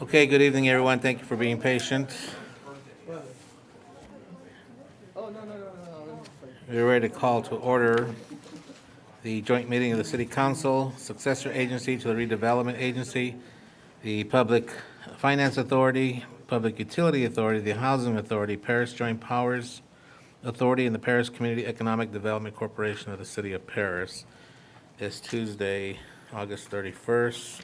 Okay, good evening, everyone. Thank you for being patient. We're ready to call to order the joint meeting of the City Council, successor agency to the Redevelopment Agency, the Public Finance Authority, Public Utility Authority, the Housing Authority, Paris Joint Powers Authority, and the Paris Community Economic Development Corporation of the City of Paris. It's Tuesday, August 31st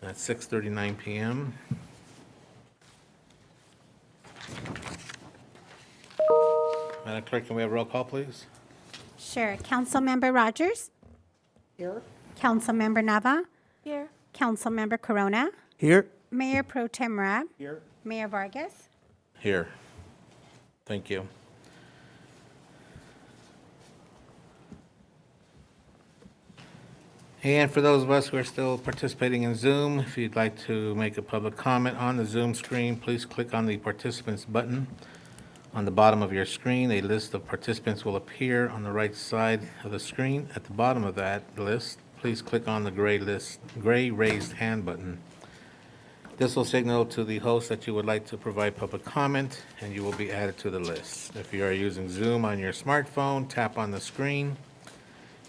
at 6:39 p.m. Madam Clerk, can we have roll call, please? Sure. Councilmember Rogers? Here. Councilmember Nava? Here. Councilmember Corona? Here. Mayor Pro Tem Rab? Here. Mayor Vargas? Here. Thank you. And for those of us who are still participating in Zoom, if you'd like to make a public comment on the Zoom screen, please click on the participants button on the bottom of your screen. A list of participants will appear on the right side of the screen. At the bottom of that list, please click on the gray raised hand button. This will signal to the host that you would like to provide public comment, and you will be added to the list. If you are using Zoom on your smartphone, tap on the screen.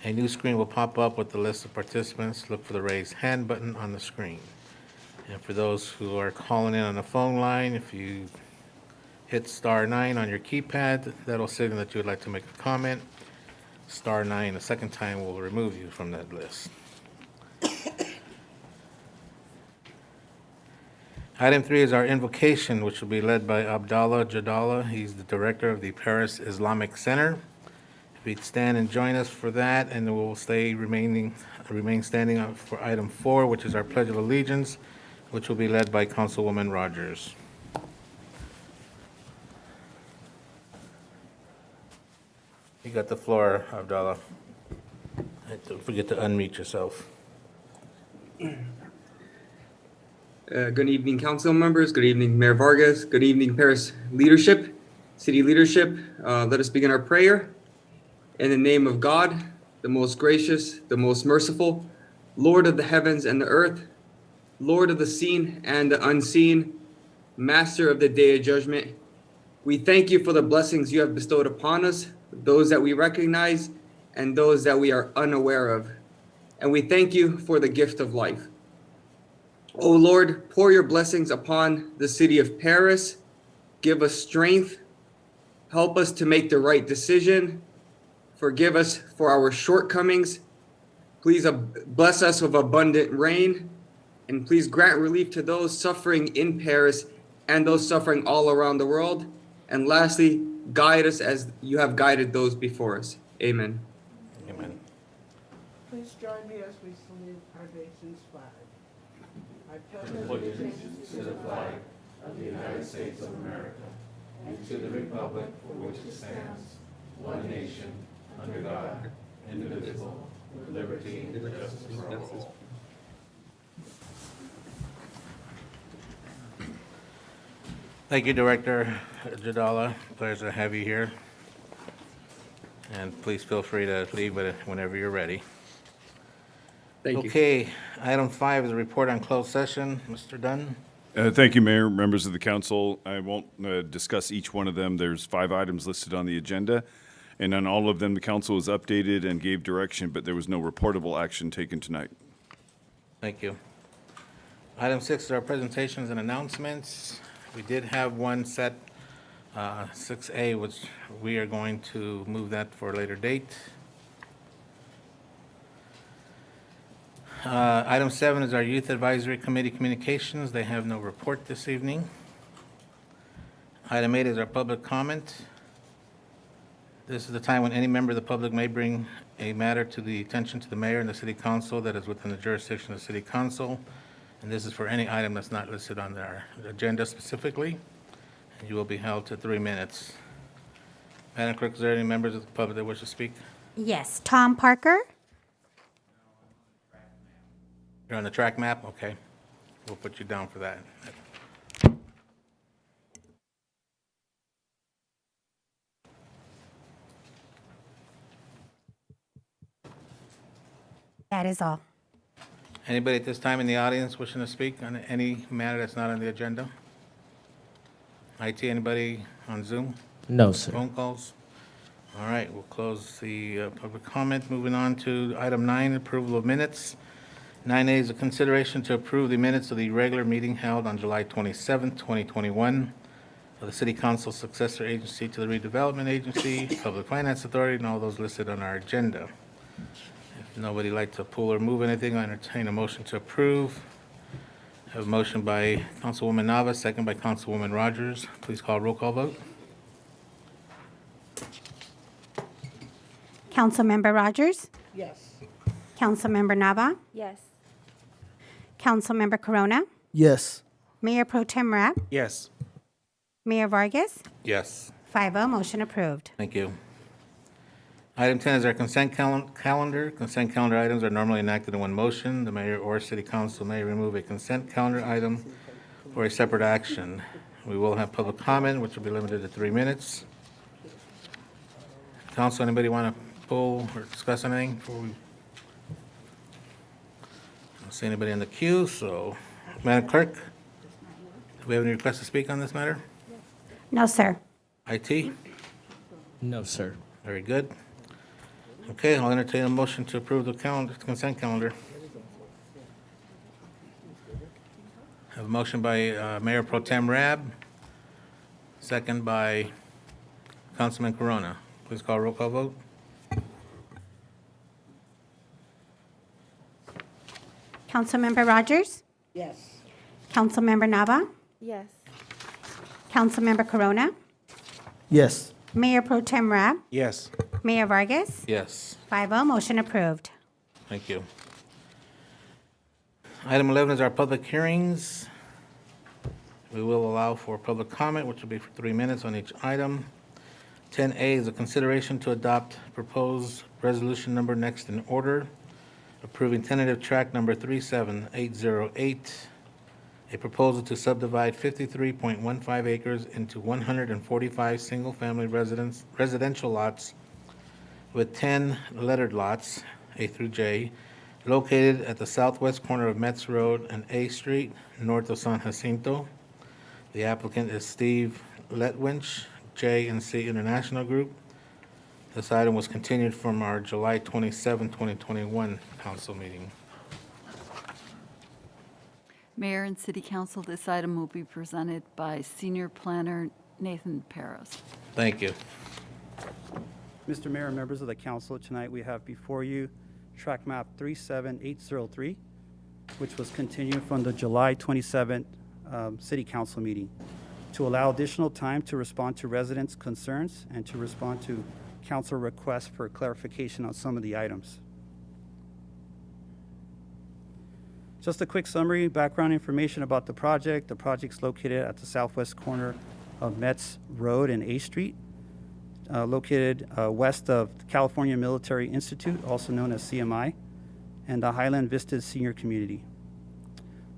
A new screen will pop up with the list of participants. Look for the raised hand button on the screen. And for those who are calling in on the phone line, if you hit *9 on your keypad, that'll signal that you would like to make a comment. *9 a second time will remove you from that list. Item 3 is our invocation, which will be led by Abdallah Jadallah. He's the director of the Paris Islamic Center. If you'd stand and join us for that, and then we'll remain standing up for item 4, which is our Pledge of Allegiance, which will be led by Councilwoman Rogers. You got the floor, Abdallah. Don't forget to unmute yourself. Good evening, council members. Good evening, Mayor Vargas. Good evening, Paris leadership, city leadership. Let us begin our prayer. In the name of God, the most gracious, the most merciful, Lord of the heavens and the earth, Lord of the seen and the unseen, Master of the day of judgment, we thank you for the blessings you have bestowed upon us, those that we recognize and those that we are unaware of. And we thank you for the gift of life. O Lord, pour your blessings upon the city of Paris. Give us strength. Help us to make the right decision. Forgive us for our shortcomings. Please bless us with abundant rain. And please grant relief to those suffering in Paris and those suffering all around the world. And lastly, guide us as you have guided those before us. Amen. Amen. Please join me as we salute our nation's flag. I pledge allegiance to the flag of the United States of America and to the republic for which it stands, one nation, under God, indivisible, with liberty and justice for all. Thank you, Director Jadallah. Pleasure to have you here. And please feel free to leave whenever you're ready. Thank you. Okay, item 5 is a report on closed session. Mr. Dunn? Thank you, Mayor, members of the council. I won't discuss each one of them. There's 5 items listed on the agenda, and on all of them, the council was updated and gave direction, but there was no reportable action taken tonight. Thank you. Item 6 is our presentations and announcements. We did have one set, 6A, which we are going to move that for a later date. Item 7 is our Youth Advisory Committee communications. They have no report this evening. Item 8 is our public comment. This is the time when any member of the public may bring a matter to the attention to the mayor and the city council that is within the jurisdiction of the city council. And this is for any item that's not listed on our agenda specifically. And you will be held to 3 minutes. Madam Clerk, is there any members of the public that wish to speak? Yes. Tom Parker? You're on the track map? Okay. We'll put you down for that. That is all. Anybody at this time in the audience wishing to speak on any matter that's not on the agenda? IT, anybody on Zoom? No, sir. Phone calls? All right, we'll close the public comment. Moving on to item 9, approval of minutes. 9A is a consideration to approve the minutes of the regular meeting held on July 27th, 2021, of the City Council successor agency to the Redevelopment Agency, Public Finance Authority, and all those listed on our agenda. If nobody would like to pull or move anything, I entertain a motion to approve. I have a motion by Councilwoman Nava, second by Councilwoman Rogers. Please call roll call vote. Councilmember Rogers? Yes. Councilmember Nava? Yes. Councilmember Corona? Yes. Mayor Pro Tem Rabb? Yes. Mayor Vargas? Yes. 5-0, motion approved. Thank you. Item 10 is our consent calendar. Consent calendar items are normally enacted in one motion. The mayor or city council may remove a consent calendar item for a separate action. We will have public comment, which will be limited to 3 minutes. Council, anybody want to pull or discuss anything before we? I don't see anybody in the queue, so Madam Clerk, do we have any requests to speak on this matter? No, sir. IT? No, sir. Very good. Okay, I'll entertain a motion to approve the calendar, consent calendar. Have a motion by Mayor Pro Tem Rabb, second by Councilman Corona. Please call roll call vote. Councilmember Rogers? Yes. Councilmember Nava? Yes. Councilmember Corona? Yes. Mayor Pro Tem Rabb? Yes. Mayor Vargas? Yes, 5-0, motion approved. thank you. Item 11 is our public hearings. We will allow for public comment, which will be for 3 minutes on each item. 10A is a consideration to adopt proposed resolution number next in order, approving tentative tract number 37808, a proposal to subdivide 53.15 acres into 145 single-family residential lots with 10 lettered lots, A through J, located at the southwest corner of Metz Road and A Street, north of San Jacinto. The applicant is Steve Letwinch, J&C International Group. This item was continued from our July 27, 2021 council meeting. Mayor and City Council, this item will be presented by Senior Planner Nathan Peros. Thank you. Mr. Mayor and members of the council, tonight we have before you Tract Map 37803, which was continued from the July 27th City Council meeting to allow additional time to respond to residents' concerns and to respond to council requests for clarification on some of the items. Just a quick summary, background information about the project. The project's located at the southwest corner of Metz Road and A Street, located west of California Military Institute, also known as CMI, and the Highland Vistas Senior Community.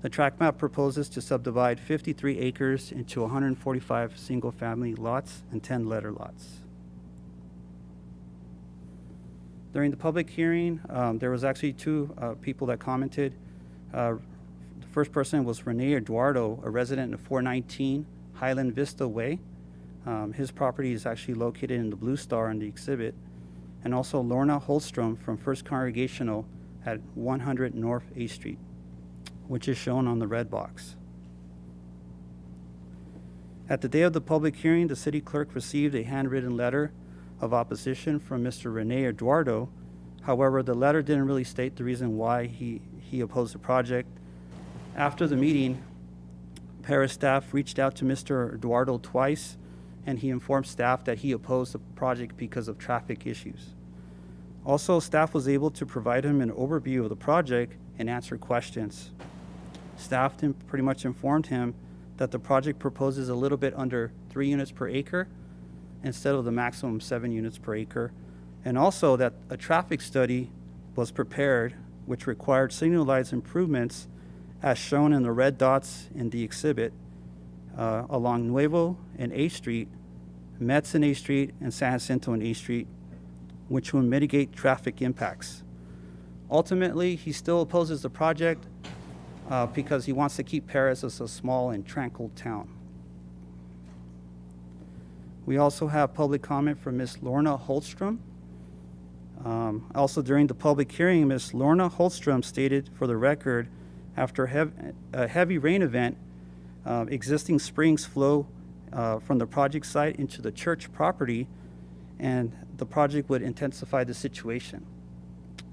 The tract map proposes to subdivide 53 acres into 145 single-family lots and 10 letter lots. During the public hearing, there was actually two people that commented. The first person was Rene Eduardo, a resident of 419 Highland Vista Way. His property is actually located in the Blue Star in the exhibit. And also Lorna Holstrom from First Congregational at 100 North A Street, which is shown on the red box. At the day of the public hearing, the city clerk received a handwritten letter of opposition from Mr. Rene Eduardo. However, the letter didn't really state the reason why he opposed the project. After the meeting, Paris staff reached out to Mr. Eduardo twice, and he informed staff that he opposed the project because of traffic issues. Also, staff was able to provide him an overview of the project and answer questions. Staff then pretty much informed him that the project proposes a little bit under 3 units per acre instead of the maximum 7 units per acre, and also that a traffic study was prepared which required signalized improvements as shown in the red dots in the exhibit along Nuevo and A Street, Metz and A Street, and San Jacinto and A Street, which will mitigate traffic impacts. Ultimately, he still opposes the project because he wants to keep Paris as a small and tranquil town. We also have public comment from Ms. Lorna Holstrom. Also during the public hearing, Ms. Lorna Holstrom stated for the record, after a heavy rain event, existing springs flow from the project site into the church property, and the project would intensify the situation.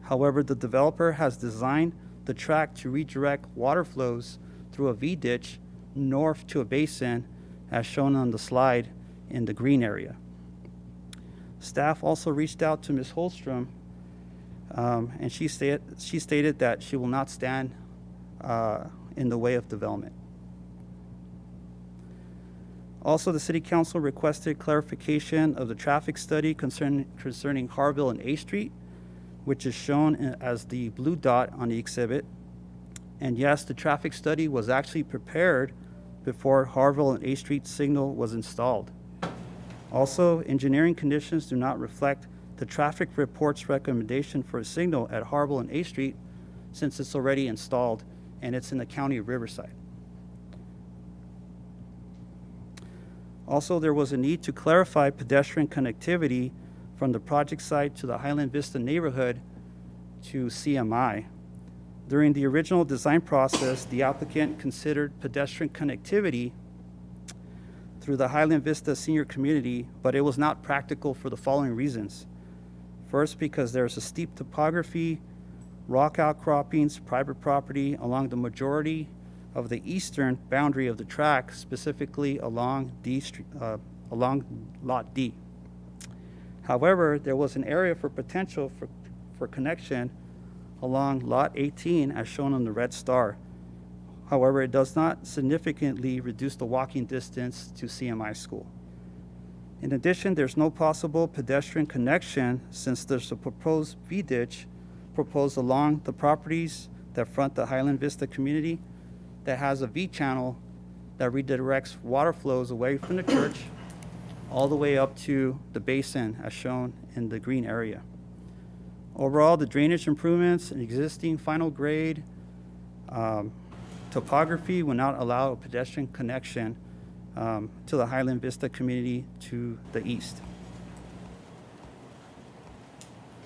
However, the developer has designed the tract to redirect water flows through a V-ditch north to a basin, as shown on the slide in the green area. Staff also reached out to Ms. Holstrom, and she stated that she will not stand in the way of development. Also, the City Council requested clarification of the traffic study concerning Harville and A Street, which is shown as the blue dot on the exhibit. And yes, the traffic study was actually prepared before Harville and A Street signal was installed. Also, engineering conditions do not reflect the traffic report's recommendation for a signal at Harville and A Street, since it's already installed and it's in the county of Riverside. Also, there was a need to clarify pedestrian connectivity from the project site to the Highland Vista neighborhood to CMI. During the original design process, the applicant considered pedestrian connectivity through the Highland Vista senior community, but it was not practical for the following reasons. First, because there's a steep topography, rock outcroppings, private property along the majority of the eastern boundary of the tract, specifically along Lot D. However, there was an area for potential for connection along Lot 18, as shown on the red star. However, it does not significantly reduce the walking distance to CMI school. In addition, there's no possible pedestrian connection since there's a proposed V-ditch proposed along the properties that front the Highland Vista community that has a V-channel that redirects water flows away from the church all the way up to the basin, as shown in the green area. Overall, the drainage improvements and existing final grade topography will not allow a pedestrian connection to the Highland Vista community to the east.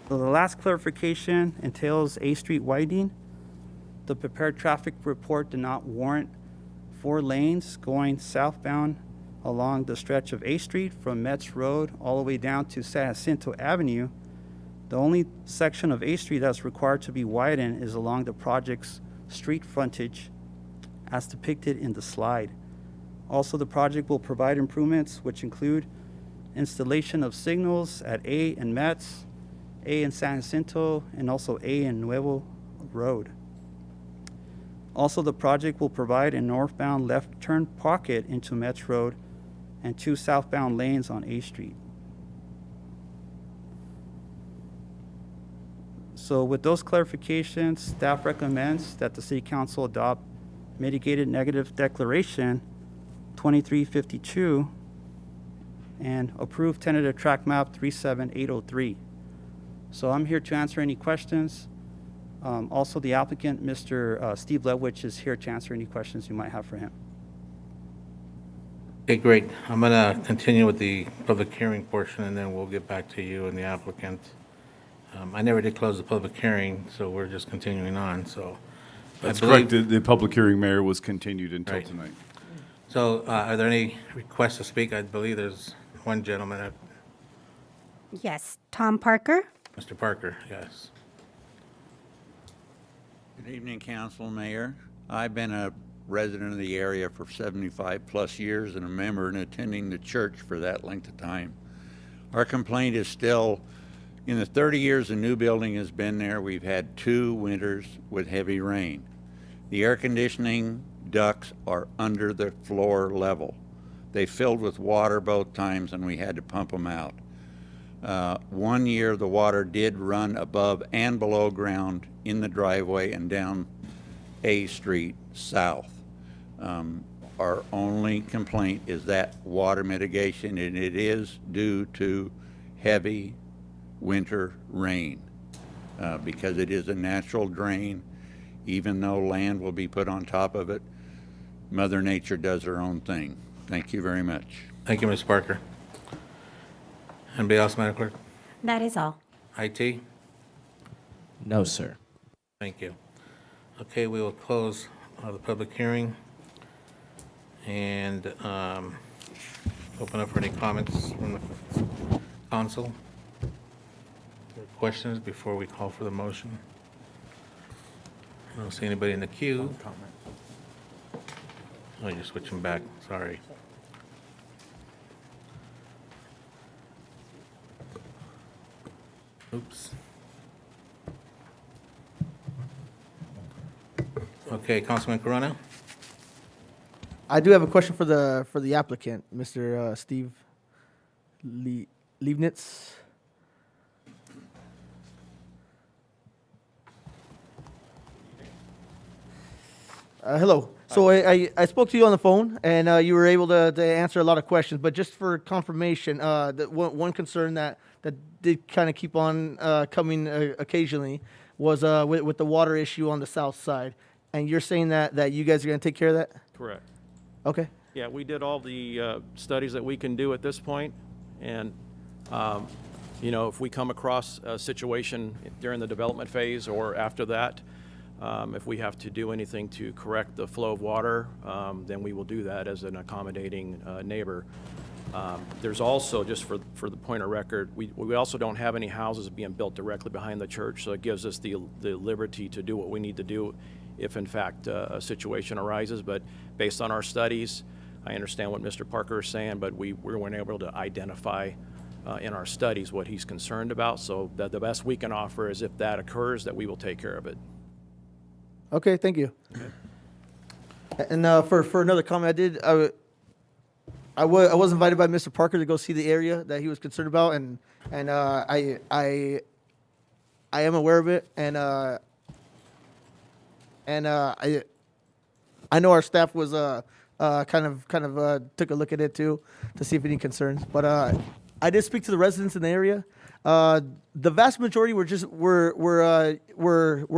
So the last clarification entails A Street widening. The prepared traffic report did not warrant 4 lanes going southbound along the stretch of A Street from Metz Road all the way down to San Jacinto Avenue. The only section of A Street that's required to be widened is along the project's street frontage as depicted in the slide. Also, the project will provide improvements which include installation of signals at A and Metz, A and San Jacinto, and also A and Nuevo Road. Also, the project will provide a northbound left turn pocket into Metz Road and 2 southbound lanes on A Street. So with those clarifications, staff recommends that the City Council adopt mitigated negative declaration 2352 and approve tentative tract map 37803. So I'm here to answer any questions. Also, the applicant, Mr. Steve Lewich, is here to answer any questions you might have for him. Okay, great. I'm going to continue with the public hearing portion, and then we'll get back to you and the applicant. I never did close the public hearing, so we're just continuing on, so. That's I believe- correct. The public hearing, Mayor, was continued until Right. tonight. So are there any requests to speak? I believe there's one gentleman, Yes. Tom Parker? Mr. Parker, yes. Good evening, Council, Mayor. I've been a resident of the area for 75-plus years and a member and attending the church for that length of time. Our complaint is still, in the 30 years the new building has been there, we've had 2 winters with heavy rain. The air conditioning ducts are under the floor level. They filled with water both times and we had to pump them out. One year the water did run above and below ground in the driveway and down A Street south. Our only complaint is that water mitigation, and it is due to heavy winter rain. because it is a natural drain. Even though land will be put on top of it, Mother Nature does her own thing. Thank you very much. Thank you, Ms. Parker. Anybody else, Madam Clerk? That is all. IT? No, sir. Thank you. Okay, we will close the public hearing and open up for any comments from the council. Questions before we call for the motion? I don't see anybody in the queue. Oh, you're switching back, sorry. Oops. Okay, Councilman Corona? I do have a question for the applicant, Mr. Steve Leibnitz. Hello. So I spoke to you on the phone, and you were able to answer a lot of questions. But just for confirmation, the one concern that did kind of keep on coming occasionally was with the water issue on the south side. And you're saying that you guys are going to take care of that? Correct. Okay. Yeah, we did all the studies that we can do at this point, and if we come across a situation during the development phase or after that, if we have to do anything to correct the flow of water, then we will do that as an accommodating neighbor. There's also, just for the point of record, we also don't have any houses being built directly behind the church, so it gives us the liberty to do what we need to do if in fact a situation arises. But based on our studies, I understand what Mr. Parker is saying, but we weren't able to identify in our studies what he's concerned about. So the best we can offer is if that occurs, that we will take care of it. Okay, thank you. Okay. And for another comment, I was invited by Mr. Parker to go see the area that he was concerned about, and I am aware of it, and I know our staff was kind of took a look at it too to see if any concerns, but I did speak to the residents in the area. The vast majority were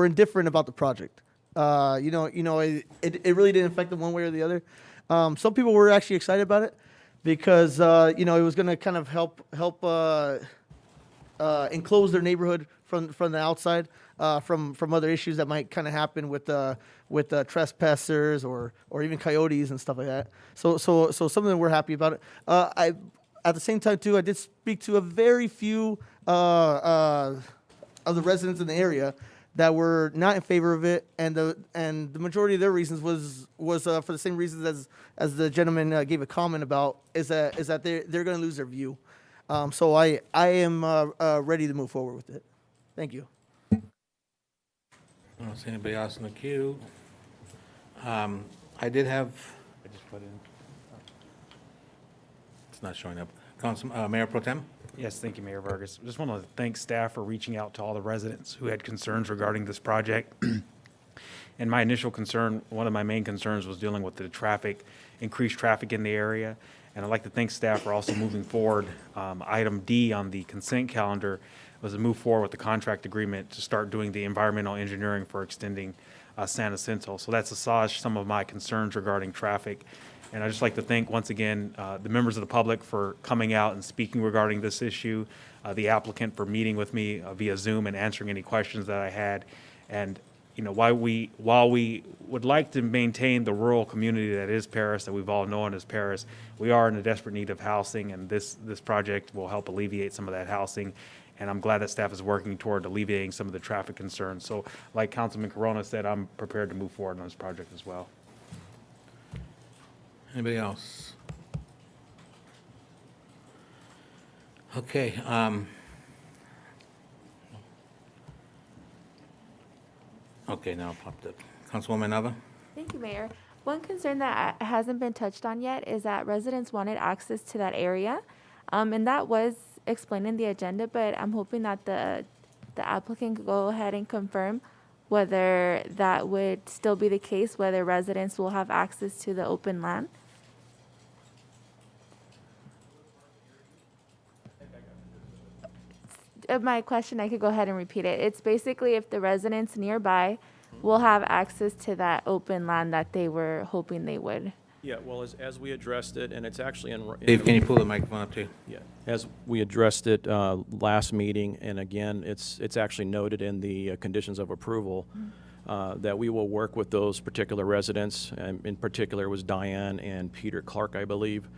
indifferent about the project. It really didn't affect them one way or the other. Some people were actually excited about it because it was going to kind of help enclose their neighborhood from the outside, from other issues that might kind of happen with trespassers or even coyotes and stuff like that. So some of them were happy about it. At the same time too, I did speak to a very few of the residents in the area that were not in favor of it, and the majority of their reasons was for the same reasons as the gentleman gave a comment about, is that they're going to lose their view. So I am ready to move forward with it. Thank you. I don't see anybody else in the queue. I did have. I just put in. It's not showing up. Mayor Pro Tem. Yes, thank you, Mayor Vargas. I just want to thank staff for reaching out to all the residents who had concerns regarding this project. And my initial concern, one of my main concerns, was dealing with the increased traffic in the area. And I'd like to thank staff for also moving forward. Item D on the consent calendar was to move forward with the contract agreement to start doing the environmental engineering for extending San Jacinto. So that's assuaged some of my concerns regarding traffic. And I'd just like to thank, once again, the members of the public for coming out and speaking regarding this issue, the applicant for meeting with me via Zoom and answering any questions that I had. And while we would like to maintain the rural community that is Paris, that we've all known as Paris, we are in a desperate need of housing, and this project will help alleviate some of that housing. And I'm glad that staff is working toward alleviating some of the traffic concerns. So like Councilman Corona said, I'm prepared to move forward on this project as well. Anybody else? Okay. Okay, now it popped up. Councilwoman Nava? Thank you, Mayor. One concern that hasn't been touched on yet is that residents wanted access to that area. And that was explained in the agenda, but I'm hoping that the applicant could go ahead and confirm whether that would still be the case, whether residents will have access to the open land. my question, I could go ahead and repeat it. It's basically if the residents nearby will have access to that open land that they were hoping they would. Yeah, well, as we addressed it, and it's actually in. Dave, can you pull the microphone up too? Yeah, as we addressed it last meeting, and again, it's actually noted in the conditions of approval that we will work with those particular residents, and in particular it was Diane and Peter Clark, I believe.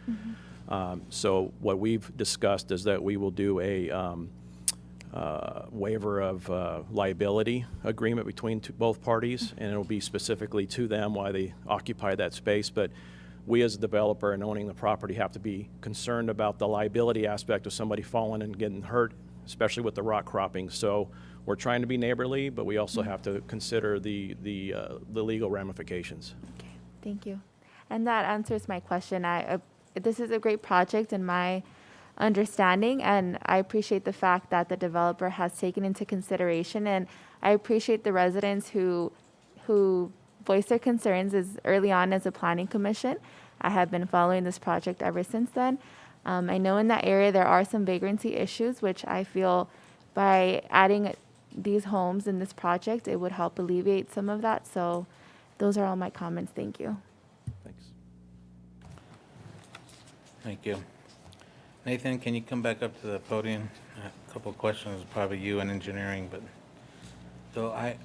So what we've discussed is that we will do a waiver of liability agreement between both parties, and it'll be specifically to them why they occupy that space. But we as a developer and owning the property have to be concerned about the liability aspect of somebody falling and getting hurt, especially with the rock cropping. So we're trying to be neighborly, but we also have to consider the legal ramifications. Okay, thank you. And that answers my question. This is a great project in my understanding, and I appreciate the fact that the developer has taken into consideration, and I appreciate the residents who voiced their concerns as early on as a planning commission. I have been following this project ever since then. I know in that area there are some vagrancy issues, which I feel by adding these homes in this project, it would help alleviate some of that. So those are all my comments. Thank you. Thanks. Thank you. Nathan, can you come back up to the podium? A couple of questions, probably you and engineering, but, so I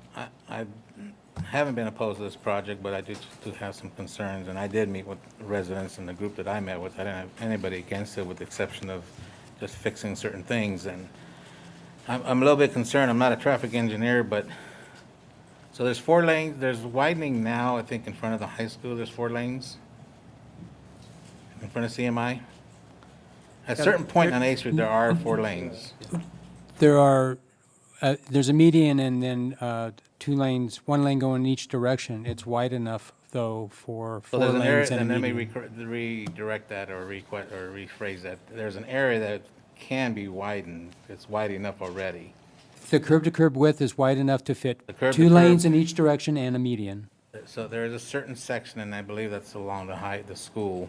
haven't been opposed to this project, but I do have some concerns, and I did meet with residents in the group that I met with. I didn't have anybody against it with the exception of just fixing certain things, and I'm a little bit concerned. I'm not a traffic engineer, but, so there's 4 lanes, there's widening now, I think in front of the high school, there's 4 lanes in front of CMI. At a certain point on A Street, there are 4 lanes. There are, there's a median and then 2 lanes, 1 lane going in each direction. It's wide enough, though, for 4 So there's an area, lanes and a and let me median. redirect that or rephrase that. There's an area that can be widened. It's wide enough already. The curb-to-curb width is wide enough to fit The curb 2 to lanes curb. in each direction and a median. So there is a certain section, and I believe that's along the school.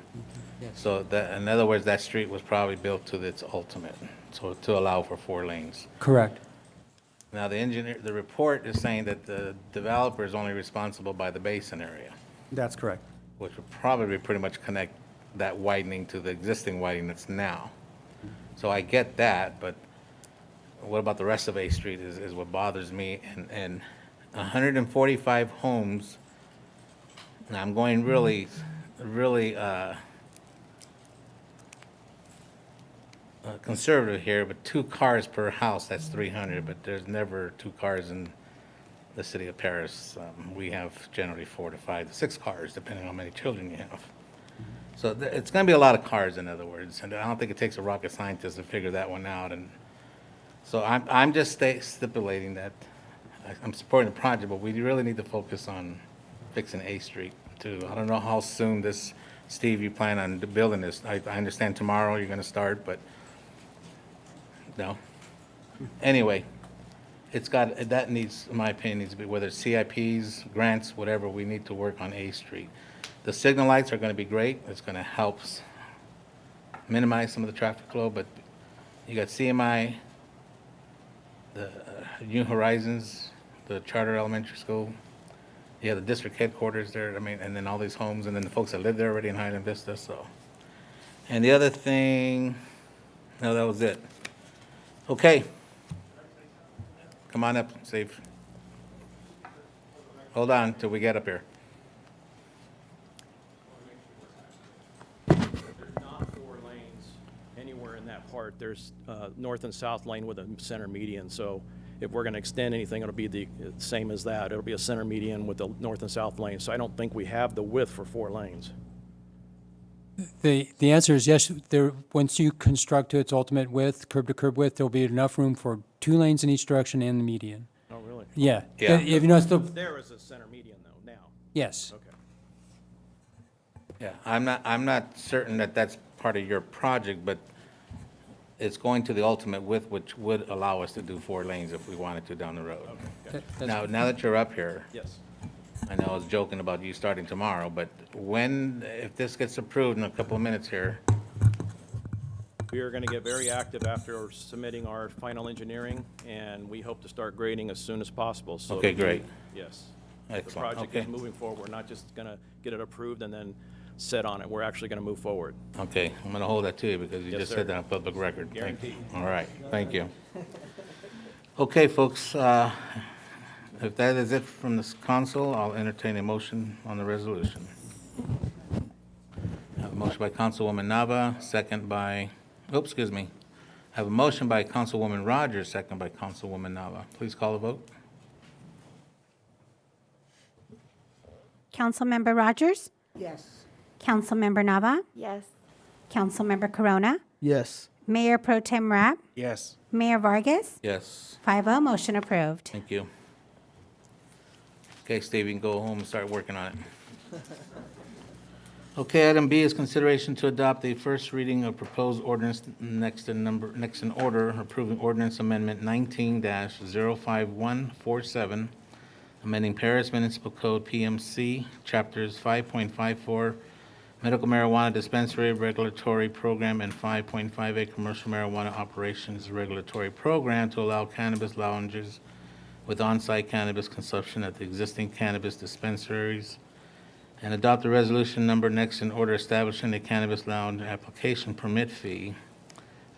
So that, in other words, that street was probably built to its ultimate, so to allow for 4 lanes. Correct. Now, the report is saying that the developer is only responsible by the basin area, That's correct. which would probably pretty much connect that widening to the existing widening that's now. So I get that, but what about the rest of A Street is what bothers me, and 145 homes. Now, I'm going really conservative here, but 2 cars per house, that's 300, but there's never 2 cars in the city of Paris. We have generally 4 to 5 to 6 cars, depending on how many children you have. So it's going to be a lot of cars, in other words, and I don't think it takes a rocket scientist to figure that one out. And so I'm just stipulating that I'm supporting the project, but we really need to focus on fixing A Street too. I don't know how soon this, Steve, you plan on building this. I understand tomorrow you're going to start, but no. Anyway, that needs, in my opinion, needs to be, whether it's CIPs, grants, whatever, we need to work on A Street. The signal lights are going to be great. It's going to help minimize some of the traffic flow, but you got CMI, the New Horizons, the Charter Elementary School. You have the district headquarters there, I mean, and then all these homes, and then the folks that live there already in Highland Vista, so. And the other thing, no, that was it. Okay. Come on up, Steve. Hold on till we get up here. There's not 4 lanes anywhere in that part. There's north and south lane with a center median. So if we're going to extend anything, it'll be the same as that. It'll be a center median with the north and south lane. So I don't think we have the width for 4 lanes. The answer is yes. Once you construct to its ultimate width, curb-to-curb width, there'll be enough room for 2 lanes in each direction and the median. Oh, really? Yeah. Yeah. If you notice the, There is a center median though now. yes. Okay. Yeah, I'm not certain that that's part of your project, but it's going to the ultimate width, which would allow us to do 4 lanes if we wanted to down the road. Okay, gotcha. Now that you're up here, Yes. I know I was joking about you starting tomorrow, but if this gets approved in a couple of minutes here, We are going to get very active after submitting our final engineering, and we hope to start grading as soon as possible. So Okay, great. Yes. Excellent, The project okay. is moving forward. We're not just going to get it approved and then set on it. We're actually going to move forward. Okay, I'm going to hold that to you because you Yes, just sir. said that on public record. Thank you. Guaranteed. All right, thank you. Okay, folks, if that is it from this council, I'll entertain a motion on the resolution. I have a motion by Councilwoman Nava, second by, excuse me. I have a motion by Councilwoman Rogers, second by Councilwoman Nava. Please call the vote. Councilmember Rogers? Yes. Councilmember Nava? Yes. Councilmember Corona? Yes. Mayor Pro Tem Rapp? Yes. Mayor Vargas? Yes, 5-0, motion approved. thank you. Okay, Steve, you can go home and start working on it. Okay, item B is consideration to adopt a first reading of proposed ordinance next in order, approving ordinance amendment 19-05147, amending Paris Municipal Code PMC, chapters 5.54, medical marijuana dispensary regulatory program, and 5.58 commercial marijuana operations regulatory program to allow cannabis lounges with on-site cannabis consumption at the existing cannabis dispensaries, and adopt the resolution number next in order establishing a cannabis lounge application permit fee.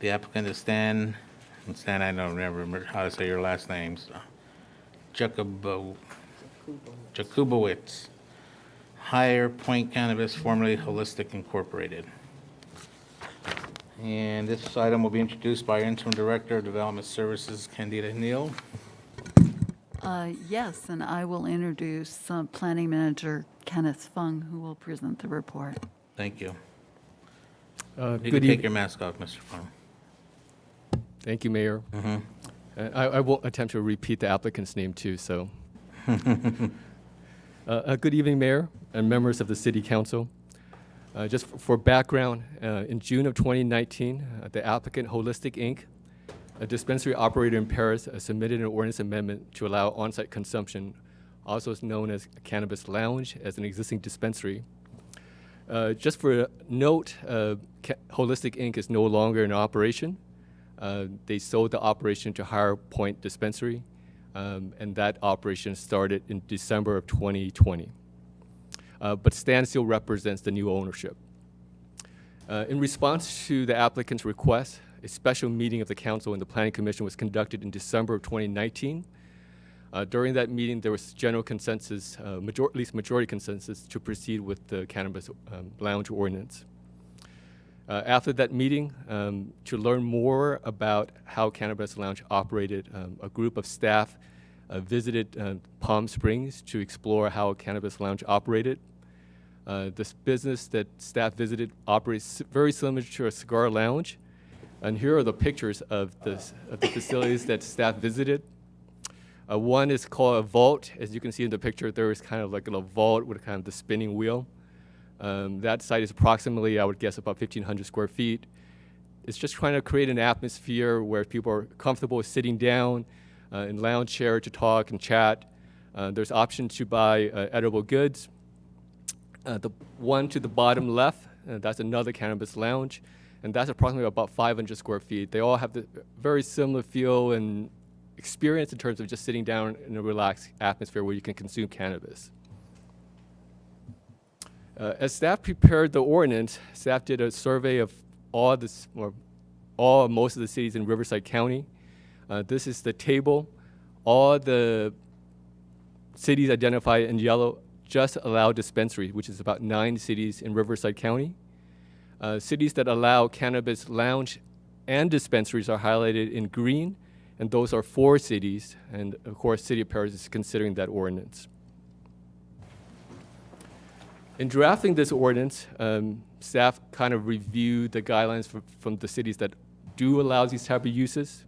The applicant is Stan, I don't remember how to say your last names, Jakubowicz, Higher Point Cannabis, formerly Holistic Incorporated. And this item will be introduced by Interim Director of Development Services, Candida Neal. Yes, and I will introduce Planning Manager Kenneth Fung, who will present the report. Thank you. Good You can take evening. your mask off, Mr. Fung. Thank you, Mayor. I won't attempt to repeat the applicant's name too, so. Good evening, Mayor and members of the City Council. Just for background, in June of 2019, the applicant Holistic Inc., a dispensary operator in Paris, submitted an ordinance amendment to allow on-site consumption, also known as a cannabis lounge, as an existing dispensary. Just for a note, Holistic Inc. is no longer in operation. They sold the operation to Higher Point Dispensary, and that operation started in December of 2020. But Stan still represents the new ownership. In response to the applicant's request, a special meeting of the council and the planning commission was conducted in December of 2019. During that meeting, there was general consensus, at least majority consensus, to proceed with the cannabis lounge ordinance. After that meeting, to learn more about how Cannabis Lounge operated, a group of staff visited Palm Springs to explore how Cannabis Lounge operated. This business that staff visited operates very similar to a cigar lounge. And here are the pictures of the facilities that staff visited. One is called a vault. As you can see in the picture, there is kind of like a vault with kind of the spinning wheel. That site is approximately, I would guess, about 1,500 square feet. It's just trying to create an atmosphere where people are comfortable sitting down in lounge chair to talk and chat. There's option to buy edible goods. The one to the bottom left, that's another cannabis lounge, and that's approximately about 500 square feet. They all have the very similar feel and experience in terms of just sitting down in a relaxed atmosphere where you can consume cannabis. As staff prepared the ordinance, staff did a survey of most of the cities in Riverside County. This is the table. All the cities identified in yellow just allow dispensaries, which is about 9 cities in Riverside County. Cities that allow cannabis lounge and dispensaries are highlighted in green, and those are 4 cities, and of course, City of Paris is considering that ordinance. In drafting this ordinance, staff kind of reviewed the guidelines from the cities that do allow these type of uses.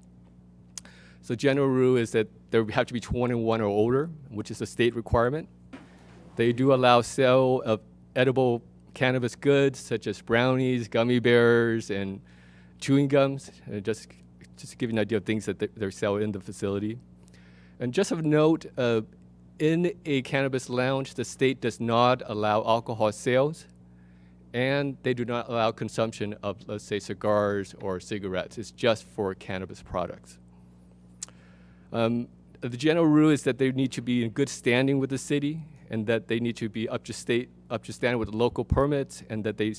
So general rule is that they have to be 21 or older, which is a state requirement. They do allow sale of edible cannabis goods such as brownies, gummy bears, and chewing gums, just to give you an idea of things that they're selling in the facility. And just of note, in a cannabis lounge, the state does not allow alcohol sales. and they do not allow consumption of, let's say, cigars or cigarettes. It's just for cannabis products. The general rule is that they need to be in good standing with the city, and that they need to be up to standard with local permits, and that they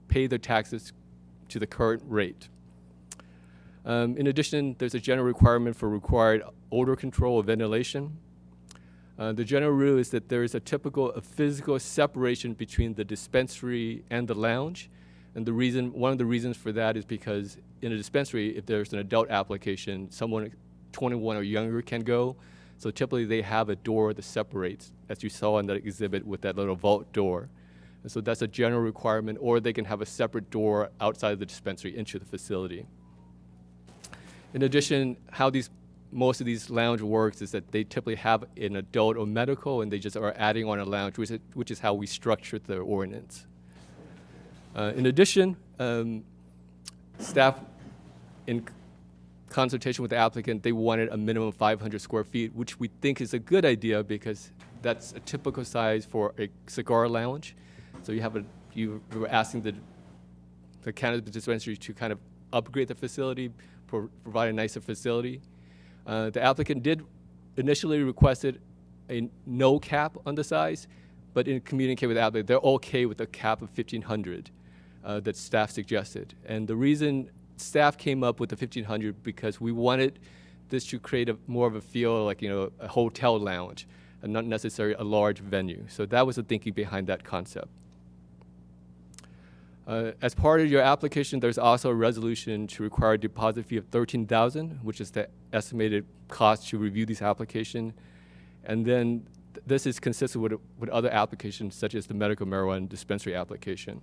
pay their taxes to the current rate. In addition, there's a general requirement for required odor control or ventilation. The general rule is that there is a physical separation between the dispensary and the lounge. And one of the reasons for that is because in a dispensary, if there's an adult application, someone 21 or younger can go. So typically they have a door that separates, as you saw in that exhibit with that little vault door. And so that's a general requirement, or they can have a separate door outside of the dispensary into the facility. In addition, how most of these lounge works is that they typically have an adult or medical, and they just are adding on a lounge, which is how we structured the ordinance. In addition, staff, in consultation with the applicant, they wanted a minimum of 500 square feet, which we think is a good idea because that's a typical size for a cigar lounge. So you were asking the cannabis dispensary to kind of upgrade the facility, provide a nicer facility. The applicant did initially requested a no cap on the size, but in communicating with the applicant, they're okay with a cap of 1,500 that staff suggested. And the reason staff came up with the 1,500 because we wanted this to create more of a feel like, a hotel lounge and not necessarily a large venue. So that was the thinking behind that concept. As part of your application, there's also a resolution to require a deposit fee of $13,000, which is the estimated cost to review this application. And then this is consistent with other applications, such as the medical marijuana dispensary application.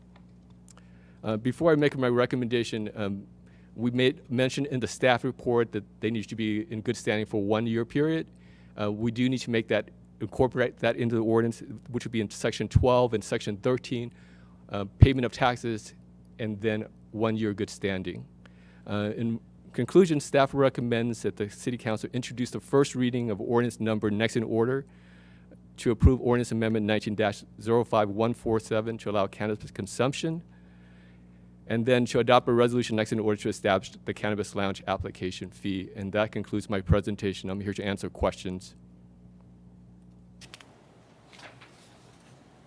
Before I make my recommendation, we made mention in the staff report that they need to be in good standing for 1 year period. We do need to incorporate that into the ordinance, which would be in section 12 and section 13. Payment of taxes, and then 1 year good standing. In conclusion, staff recommends that the City Council introduce the first reading of ordinance number next in order to approve ordinance amendment 19-05147 to allow cannabis consumption, and then to adopt a resolution next in order to establish the cannabis lounge application fee. And that concludes my presentation. I'm here to answer questions.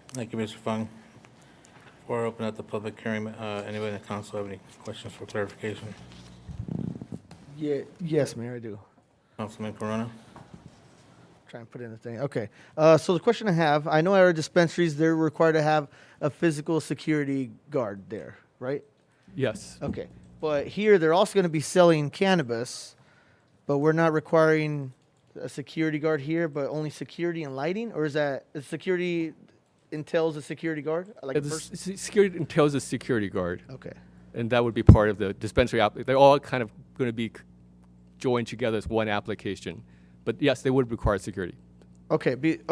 Thank you, Mr. Fung. Before I open up the public hearing, anyone in the council have any questions for clarification? Yes, Mayor, I do. Councilman Corona? Try and put in the thing. Okay. So the question I have, I know our dispensaries, they're required to have a physical security guard there, right? Yes. Okay. But here, they're also going to be selling cannabis, but we're not requiring a security guard here, but only security and lighting? Or is that security entails a security guard? Security entails a security guard. Okay. And that would be part of the dispensary. They're all kind of going to be joined together as one application. But yes, they would require security. Okay. With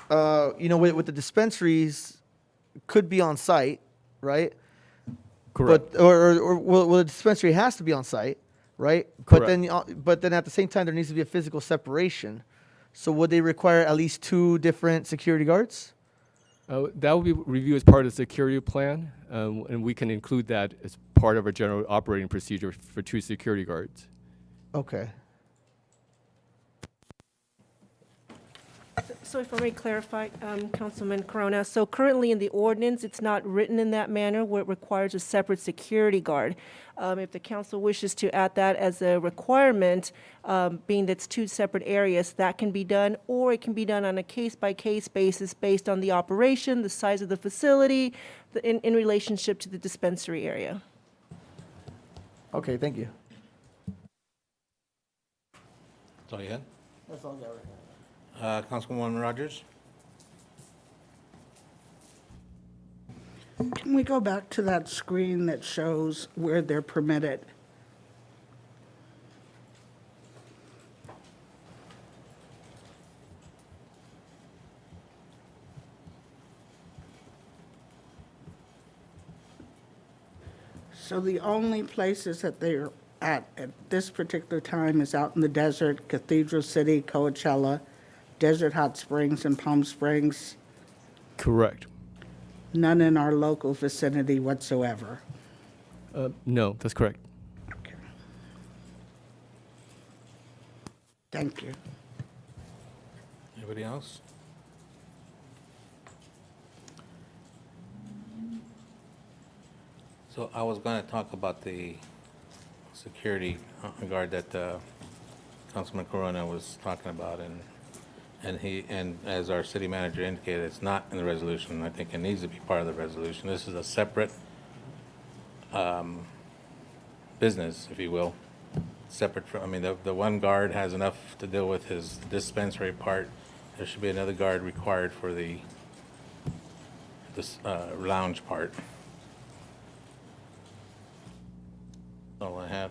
the dispensaries, could be on site, right? Correct. But well, the dispensary has to be on site, right? Correct. But then at the same time, there needs to be a physical separation. So would they require at least 2 different security guards? That will be reviewed as part of the security plan, and we can include that as part of our general operating procedure for 2 security guards. Okay. So if I may clarify, Councilman Corona, so currently in the ordinance, it's not written in that manner where it requires a separate security guard. If the council wishes to add that as a requirement, being that's 2 separate areas, that can be done, or it can be done on a case-by-case basis based on the operation, the size of the facility, in relationship to the dispensary area. Okay, thank you. That's all you had? That's all I got right now. Councilwoman Rogers? Can we go back to that screen that shows where they're permitted? So the only places that they're at this particular time is out in the desert, Cathedral City, Coachella, Desert Hot Springs, and Palm Springs. Correct. None in our local vicinity whatsoever. No, that's correct. Okay. Thank you. Anybody else? So I was going to talk about the security guard that Councilman Corona was talking about, and as our city manager indicated, it's not in the resolution. I think it needs to be part of the resolution. This is a separate business, if you will, separate from, I mean, the one guard has enough to deal with his dispensary part. There should be another guard required for this lounge part. That's all I have.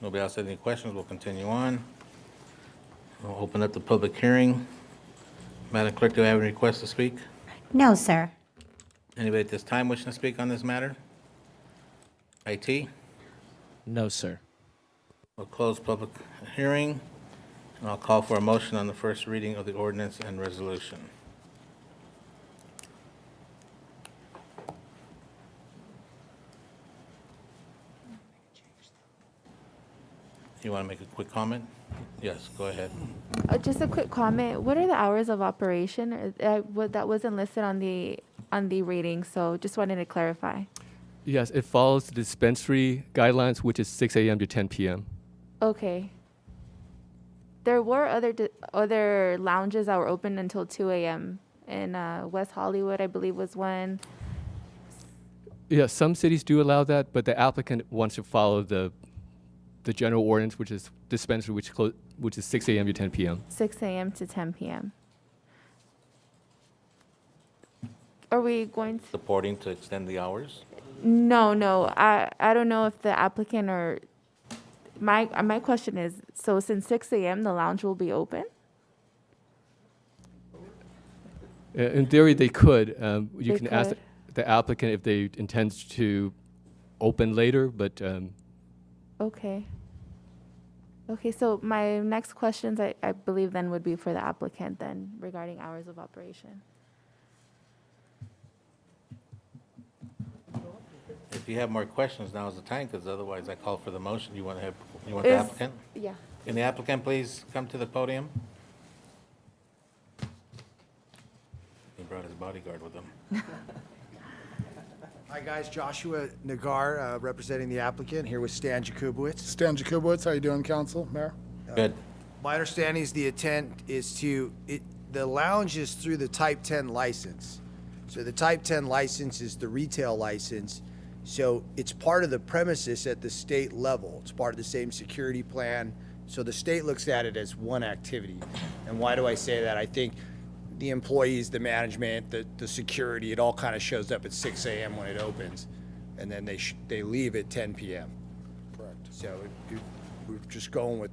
Nobody else has any questions? We'll continue on. I'll open up the public hearing. Madam Clerk, do I have any requests to speak? No, sir. Anybody at this time wishing to speak on this matter? IT? No, sir. We'll close public hearing, and I'll call for a motion on the first reading of the ordinance and resolution. You want to make a quick comment? Yes, go ahead. Just a quick comment. What are the hours of operation? That wasn't listed on the reading, so just wanted to clarify. Yes, it follows the dispensary guidelines, which is 6 a.m. to 10 p.m. Okay. There were other lounges that were open until 2 a.m. in West Hollywood, I believe was one. Yeah, some cities do allow that, but the applicant wants to follow the general ordinance, which is dispensary, which is 6 a.m. to 10 p.m. 6 a.m. to 10 p.m. Are we going to? Supporting to extend the hours? No. I don't know if the applicant or my question is, so since 6 a.m. the lounge will be open? In theory, they could. You They can ask could. the applicant if they intend to open later, but Okay. Okay, so my next questions, I believe then would be for the applicant then regarding hours of operation. If you have more questions, now is the time, because otherwise I call for the motion. You want the Is- applicant? Yeah. Can the applicant please come to the podium? He brought his bodyguard with him. Hi, guys. Joshua Nagar, representing the applicant, here with Stan Jakubowicz. Stan Jakubowicz, how you doing, Council, Mayor? Good. My understanding is the intent is the lounge is through the Type 10 license. So the Type 10 license is the retail license. So it's part of the premises at the state level. It's part of the same security plan. So the state looks at it as one activity. And why do I say that? I think the employees, the management, the security, it all kind of shows up at 6 a.m. when it opens, and then they leave at 10 p.m. Correct. So we're just going with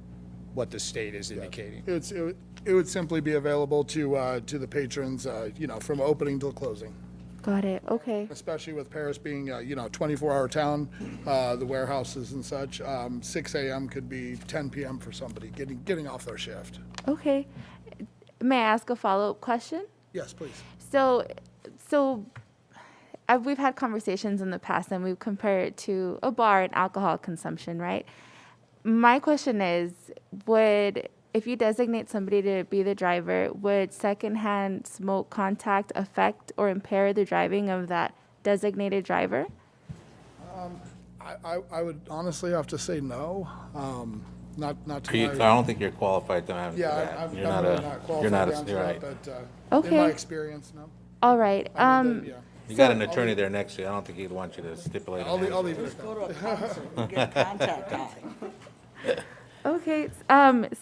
what the state is indicating. It would simply be available to the patrons, from opening till closing. Got it, okay. Especially with Paris being, 24-hour town, the warehouses and such. 6 a.m. could be 10 p.m. for somebody getting off their shift. Okay. May I ask a follow-up question? Yes, please. So we've had conversations in the past and we've compared it to a bar and alcohol consumption, right? My question is, if you designate somebody to be the driver, would secondhand smoke contact affect or impair the driving of that designated driver? I would honestly have to say no. Not to I my... don't think you're qualified to answer that. Yeah, I'm You're really not qualified to answer you're that, right. but in my Okay. experience, no. All right. You got an attorney there next to you. I don't think he'd want you to stipulate. I'll an leave it answer. at Go to a concert and get contact time. Okay.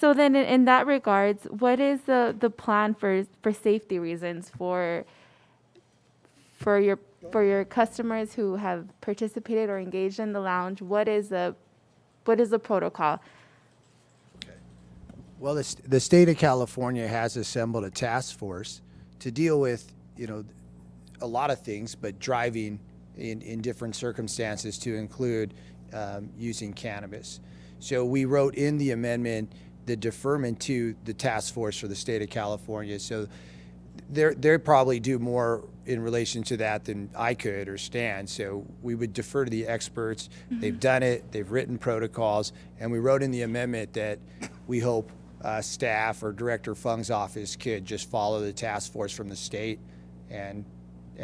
So then in that regards, what is the plan for safety reasons for your customers who have participated or engaged in the lounge? What is the protocol? Well, the state of California has assembled a task force to deal with, a lot of things, but driving in different circumstances to include using cannabis. So we wrote in the amendment the deferment to the task force for the state of California. So they probably do more in relation to that than I could or Stan. So we would defer to the experts. They've done it. They've written protocols. And we wrote in the amendment that we hope staff or Director Fung's office could just follow the task force from the state. And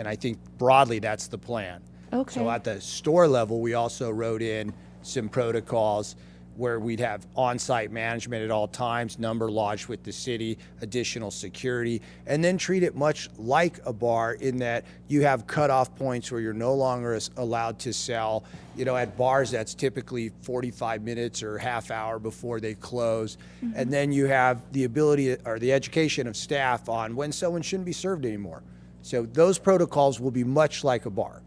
I think broadly that's the plan. Okay. So at the store level, we also wrote in some protocols where we'd have on-site management at all times, number lodged with the city, additional security, and then treat it much like a bar in that you have cutoff points where you're no longer allowed to sell. You know, at bars, that's typically 45 minutes or half hour before they close. And then you have the ability or the education of staff on when someone shouldn't be served anymore. So those protocols will be much like a bar.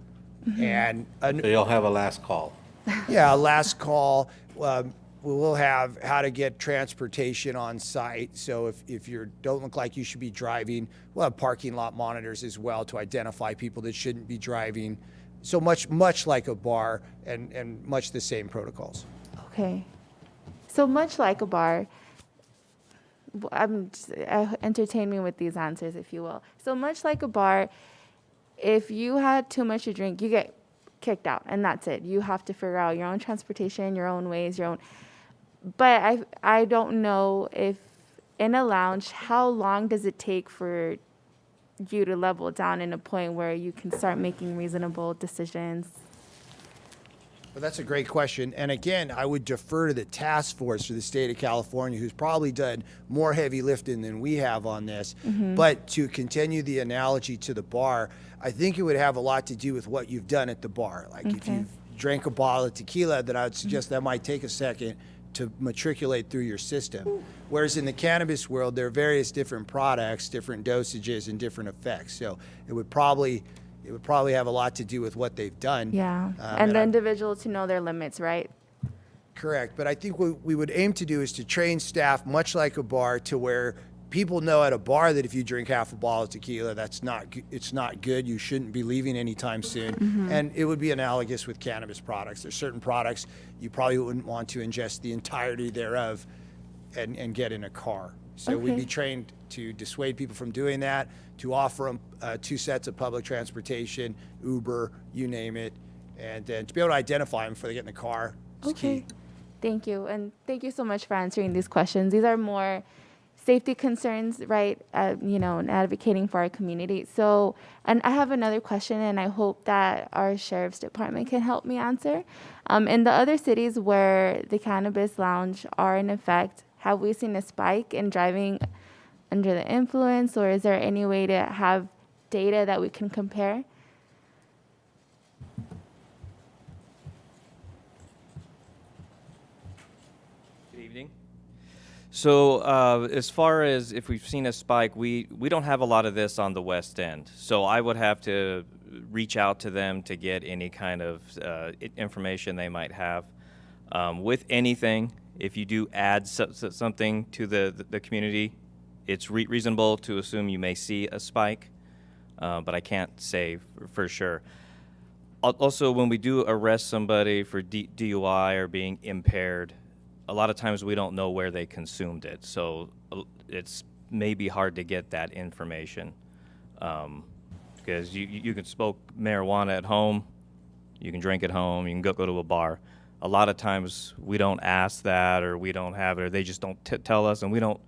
And So you'll have a last call. yeah, last call. We'll have how to get transportation on site. So if you don't look like you should be driving, we'll have parking lot monitors as well to identify people that shouldn't be driving. So much like a bar and much the same protocols. Okay. So much like a bar, entertain me with these answers, if you will. So much like a bar, if you had too much to drink, you get kicked out, and that's it. You have to figure out your own transportation, your own ways, your own. But I don't know if in a lounge, how long does it take for you to level down in a point where you can start making reasonable decisions? Well, that's a great question. And again, I would defer to the task force for the state of California, who's probably done more heavy lifting than we have on this. But to continue the analogy to the bar, I think it would have a lot to do with what you've done at the bar. Like if you've drank a bottle of tequila, then I would suggest that might take a second to matriculate through your system. Whereas in the cannabis world, there are various different products, different dosages, and different effects. So it would probably have a lot to do with what they've done. Yeah, and the individual to know their limits, right? Correct, but I think what we would aim to do is to train staff much like a bar to where people know at a bar that if you drink half a bottle of tequila, it's not good. You shouldn't be leaving anytime soon. And it would be analogous with cannabis products. There's certain products you probably wouldn't want to ingest the entirety thereof and get in a car. So we'd be trained to dissuade people from doing that, to offer them 2 sets of public transportation, Uber, you name it, and then to be able to identify them before they get in the car is key. Thank you, and thank you so much for answering these questions. These are more safety concerns, right? And advocating for our community. So, and I have another question, and I hope that our sheriff's department can help me answer. In the other cities where the cannabis lounge are in effect, have we seen a spike in driving under the influence, or is there any way to have data that we can compare? Good evening. So as far as if we've seen a spike, we don't have a lot of this on the West End. So I would have to reach out to them to get any kind of information they might have. With anything, if you do add something to the community, it's reasonable to assume you may see a spike, but I can't say for sure. Also, when we do arrest somebody for DUI or being impaired, a lot of times we don't know where they consumed it, so it's maybe hard to get that information. Because you can smoke marijuana at home, you can drink at home, you can go to a bar. A lot of times we don't ask that, or we don't have it, or they just don't tell us, and we don't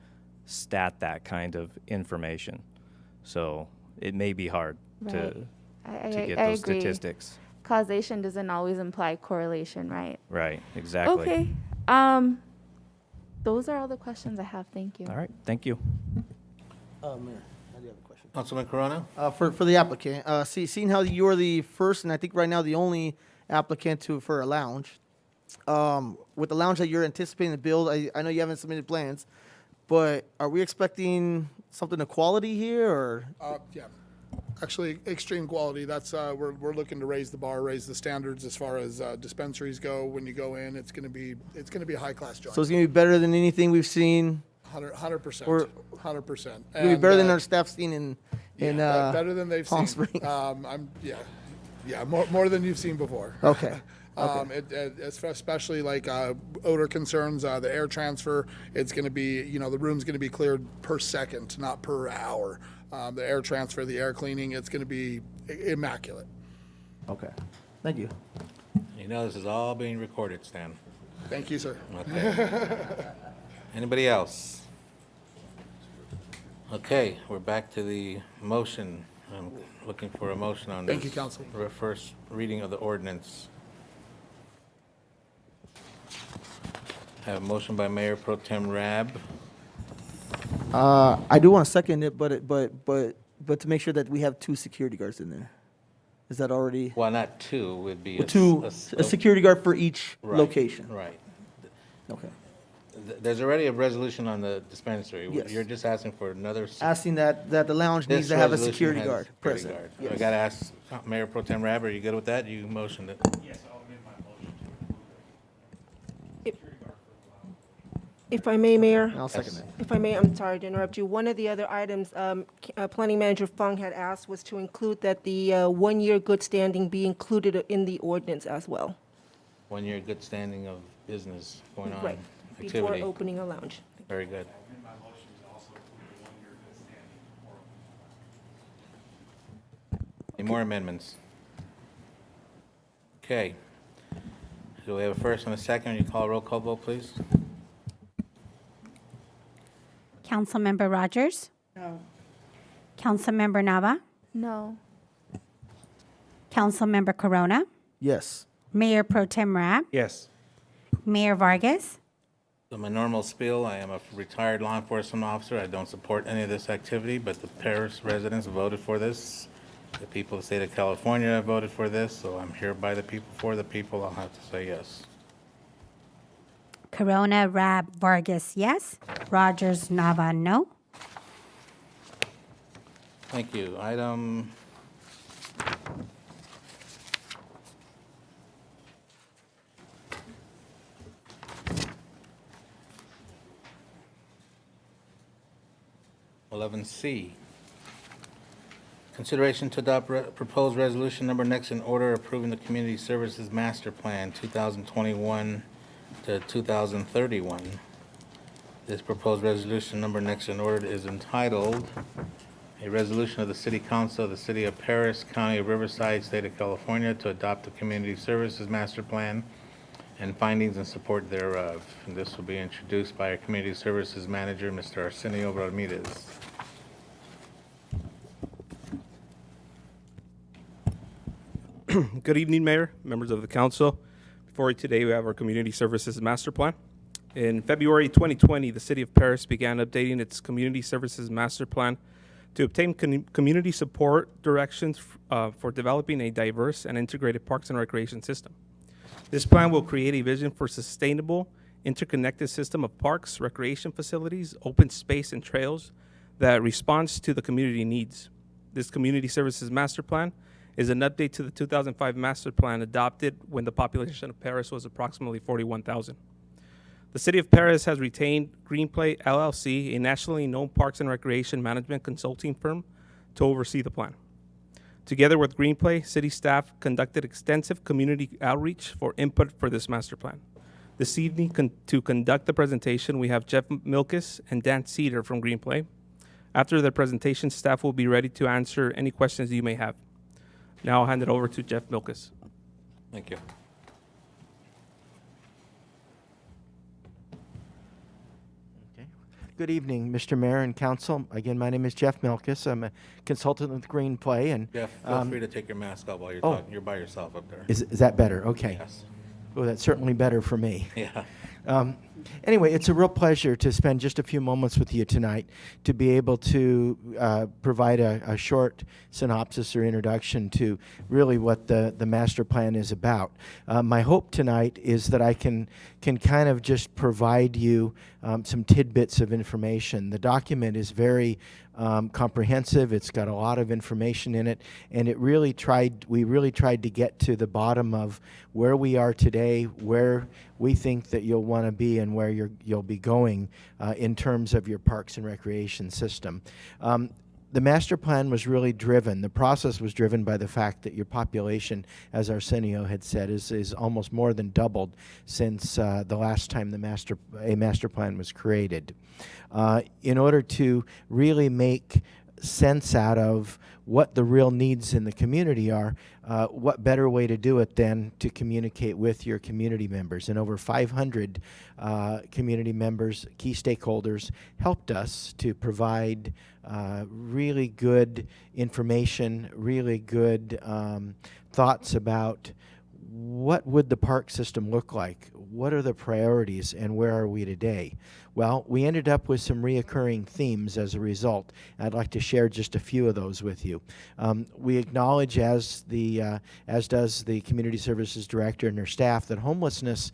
stat that kind of information. So it may be hard to get those statistics. Causation doesn't always imply correlation, right? Right, exactly. Okay. Those are all the questions I have. Thank you. All right, thank you. Mayor, I do have a question. Councilman Corona? For the applicant, seeing how you're the first and I think right now the only applicant for a lounge, with the lounge that you're anticipating to build, I know you haven't submitted plans, but are we expecting something of quality here, or? Yeah, actually extreme quality. That's we're looking to raise the bar, raise the standards as far as dispensaries go. When you go in, it's going to be a high class joint. So it's gonna be better than anything we've seen. 100%. 100%. It'll be better than our staff's seen in better than they've Palm seen. Springs. More than you've seen before. Okay. Especially like odor concerns, the air transfer, it's going to be, the room's going to be cleared per second, not per hour. The air transfer, the air cleaning, it's going to be immaculate. Okay. Thank you. You know this is all being recorded, Stan. Thank you, sir. Okay. Anybody else? Okay, we're back to the motion. I'm looking for a motion on this. Thank you, Council. First reading of the ordinance. Have a motion by Mayor Pro Tem Rab. I do want to second it, but to make sure that we have 2 security guards in there. Is that already? Well, not 2, would be A security guard for each right, location. Right. Okay. There's already a resolution on the dispensary. Yes. You're just asking for another. Asking that the lounge This needs to have a resolution security has guard security present. guard. Yes. I gotta ask Mayor Pro Tem Rab, are you good with that? You motioned it. Yes, I'll amend my motion If I may, Mayor? I'll second it. If I may, I'm sorry to interrupt you. One of the other items Planning Manager Fung had asked was to include that the 1 year good standing be included in the ordinance as well. 1 year good standing of business going on. Right, before Activity. opening a lounge. Very good. Any more amendments? Okay. Do we have a first and a second? You call a roll call vote, please? Councilmember Rogers? No. Councilmember Nava? No. Councilmember Corona? Yes. Mayor Pro Tem Rabb? Yes. Mayor Vargas? So my normal spiel, I am a retired law enforcement officer. I don't support any of this activity, but the Paris residents voted for this. The people of the state of California voted for this, so I'm here by the people, for the people. I'll have to say yes. Corona, Rabb, Vargas, yes. Rogers, Nava, no. Thank you. Item 11C. Consideration to adopt proposed resolution number next in order approving the Community Services Master Plan 2021 to 2031. This proposed resolution number next in order is entitled, "A Resolution of the City Council of the City of Paris, County of Riverside, State of California to adopt the Community Services Master Plan and findings and support thereof." And this will be introduced by our Community Services Manager, Mr. Arsenio Ramirez. Good evening, Mayor, members of the council. Before you today, we have our Community Services Master Plan. In February 2020, the City of Paris began updating its Community Services Master Plan to obtain community support directions for developing a diverse and integrated parks and recreation system. This plan will create a vision for sustainable, interconnected system of parks, recreation facilities, open space, and trails that responds to the community needs. This Community Services Master Plan is an update to the 2005 Master Plan adopted when the population of Paris was approximately 41,000. The City of Paris has retained Greenplay LLC, a nationally known parks and recreation management consulting firm, to oversee the plan. Together with Greenplay, city staff conducted extensive community outreach for input for this master plan. This evening, to conduct the presentation, we have Jeff Milkis and Dan Cedar from Greenplay. After the presentation, staff will be ready to answer any questions you may have. Now I'll hand it over to Jeff Milkis. Thank you. Good evening, Mr. Mayor and Council. Again, my name is Jeff Milkis. I'm a consultant with Greenplay, and Jeff, feel free to take your mask off while you're oh. talking. You're by yourself up there. Is that better? Okay. Yes. Well, that's certainly better for me. Yeah. Anyway, it's a real pleasure to spend just a few moments with you tonight to be able to provide a short synopsis or introduction to really what the master plan is about. My hope tonight is that I can kind of just provide you some tidbits of information. The document is very comprehensive. It's got a lot of information in it, and we really tried to get to the bottom of where we are today, where we think that you'll want to be, and where you'll be going in terms of your parks and recreation system. The master plan was really driven, the process was driven by the fact that your population, as Arsenio had said, is almost more than doubled since the last time a master plan was created. In order to really make sense out of what the real needs in the community are, what better way to do it than to communicate with your community members? And over 500 community members, key stakeholders, helped us to provide really good information, really good thoughts about what would the park system look like? What are the priorities and where are we today? Well, we ended up with some reoccurring themes as a result. I'd like to share just a few of those with you. We acknowledge, as does the Community Services Director and her staff, that homelessness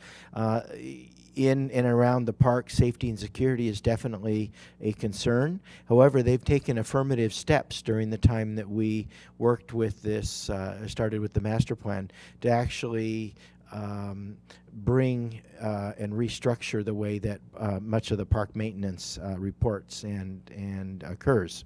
in and around the park, safety and security is definitely a concern. However, they've taken affirmative steps during the time that we worked with this, started with the master plan, to actually bring and restructure the way that much of the park maintenance reports and occurs.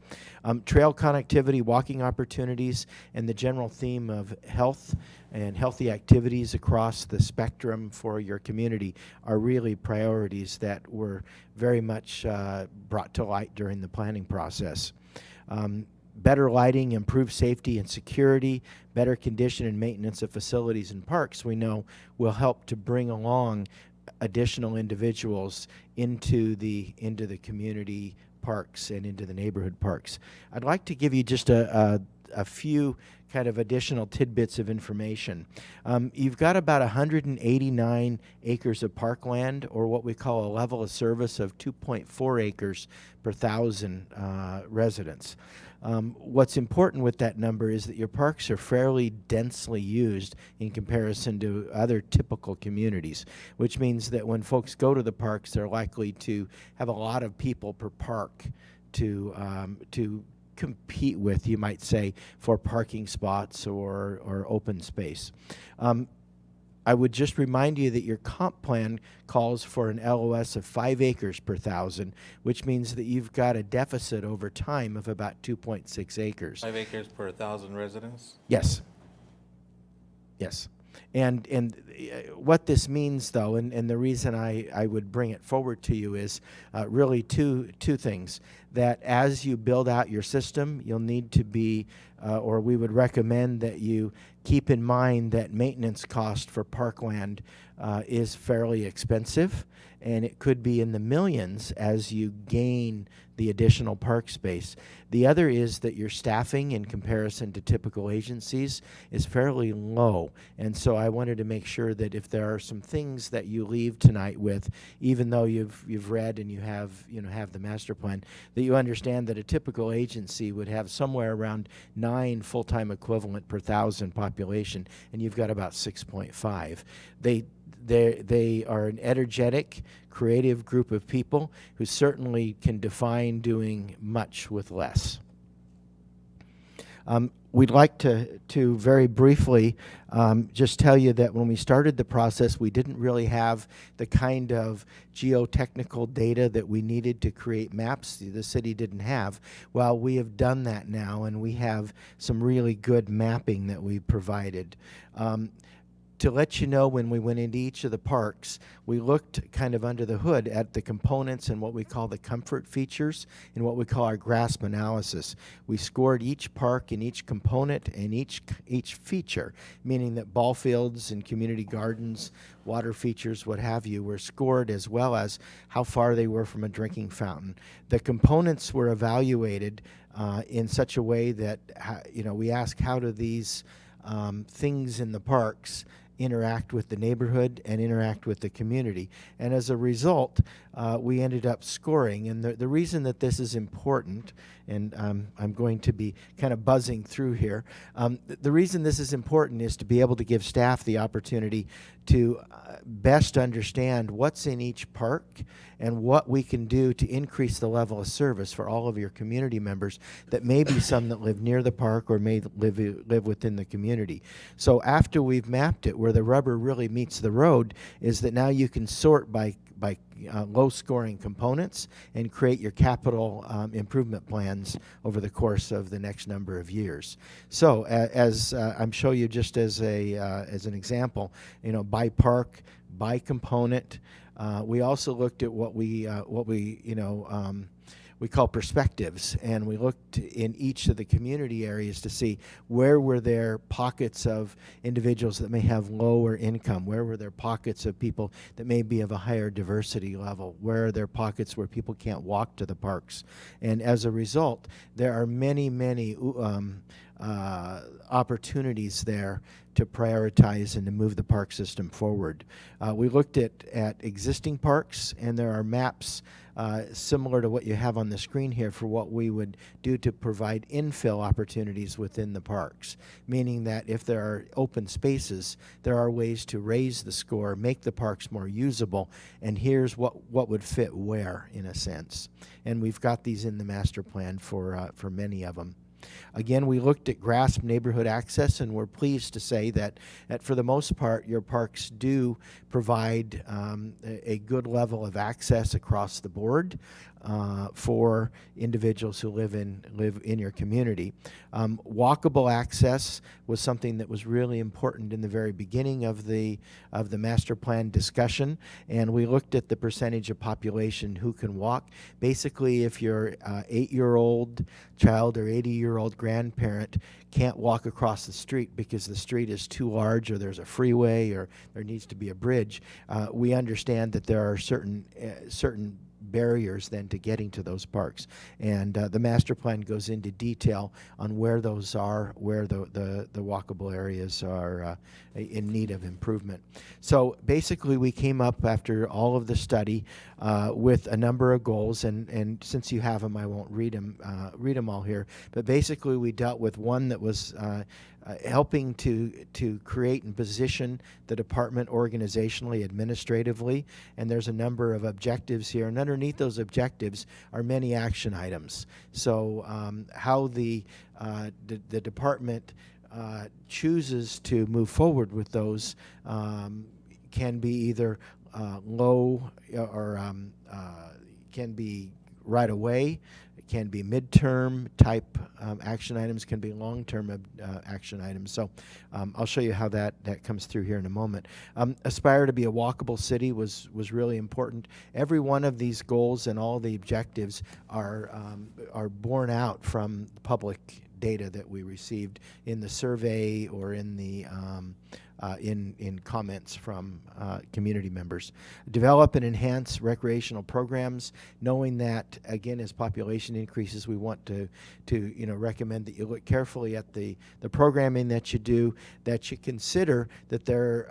Trail connectivity, walking opportunities, and the general theme of health and healthy activities across the spectrum for your community are really priorities that were very much brought to light during the planning process. Better lighting, improved safety and security, better condition and maintenance of facilities and parks, we know will help to bring along additional individuals into the community parks and into the neighborhood parks. I'd like to give you just a few kind of additional tidbits of information. You've got about 189 acres of parkland, or what we call a level of service of 2.4 acres per 1,000 residents. What's important with that number is that your parks are fairly densely used in comparison to other typical communities, which means that when folks go to the parks, they're likely to have a lot of people per park to compete with, you might say, for parking spots or open space. I would just remind you that your comp plan calls for an LOS of 5 acres per 1,000, which means that you've got a deficit over time of about 2.6 acres. 5 acres per 1,000 residents? Yes. Yes. And what this means, though, and the reason I would bring it forward to you is really two things. That as you build out your system, you'll need to be, or we would recommend that you keep in mind that maintenance cost for parkland is fairly expensive, and it could be in the millions as you gain the additional park space. The other is that your staffing in comparison to typical agencies is fairly low, and so I wanted to make sure that if there are some things that you leave tonight with, even though you've read and you have the master plan, that you understand that a typical agency would have somewhere around 9 full-time equivalent per 1,000 population, and you've got about 6.5. They are an energetic, creative group of people who certainly can define doing much with less. We'd like to very briefly just tell you that when we started the process, we didn't really have the kind of geotechnical data that we needed to create maps the city didn't have. Well, we have done that now, and we have some really good mapping that we provided. To let you know, when we went into each of the parks, we looked kind of under the hood at the components and what we call the comfort features and what we call our grasp analysis. We scored each park and each component and each feature, meaning that ball fields and community gardens, water features, what have you, were scored, as well as how far they were from a drinking fountain. The components were evaluated in such a way that we ask, how do these things in the parks interact with the neighborhood and interact with the community? And as a result, we ended up scoring. And the reason that this is important, and I'm going to be kind of buzzing through here, the reason this is important is to be able to give staff the opportunity to best understand what's in each park and what we can do to increase the level of service for all of your community members that may be some that live near the park or may live within the community. So after we've mapped it, where the rubber really meets the road is that now you can sort by low-scoring components and create your capital improvement plans over the course of the next number of years. So as I'm showing you just as an example, by park, by component. We also looked at what we call perspectives, and we looked in each of the community areas to see where were there pockets of individuals that may have lower income, where were there pockets of people that may be of a higher diversity level, where are there pockets where people can't walk to the parks. And as a result, there are many opportunities there to prioritize and to move the park system forward. We looked at existing parks, and there are maps similar to what you have on the screen here for what we would do to provide infill opportunities within the parks, meaning that if there are open spaces, there are ways to raise the score, make the parks more usable, and here's what would fit where, in a sense. And we've got these in the master plan for many of them. Again, we looked at GRASP neighborhood access, and we're pleased to say that for the most part, your parks do provide a good level of access across the board for individuals who live in your community. Walkable access was something that was really important in the very beginning of the master plan discussion, and we looked at the percentage of population who can walk. Basically, if your 8-year-old child or 80-year-old grandparent can't walk across the street because the street is too large, or there's a freeway, or there needs to be a bridge, we understand that there are certain barriers then to getting to those parks. And the master plan goes into detail on where those are, where the walkable areas are in need of improvement. So basically we came up after all of the study with a number of goals, and since you have them, I won't read them all here, but basically we dealt with one that was helping to create and position the department organizationally, administratively, and there's a number of objectives here, and underneath those objectives are many action items. So how the department chooses to move forward with those can be either low or can be right away. It can be midterm type action items, can be long-term action items. So I'll show you how that comes through here in a moment. Aspire to be a walkable city was really important. Every one of these goals and all the objectives are borne out from the public data that we received in the survey or in the in comments from community members. Develop and enhance recreational programs, knowing that, again, as population increases, we want to recommend that you look carefully at the programming that you do, that you consider that there,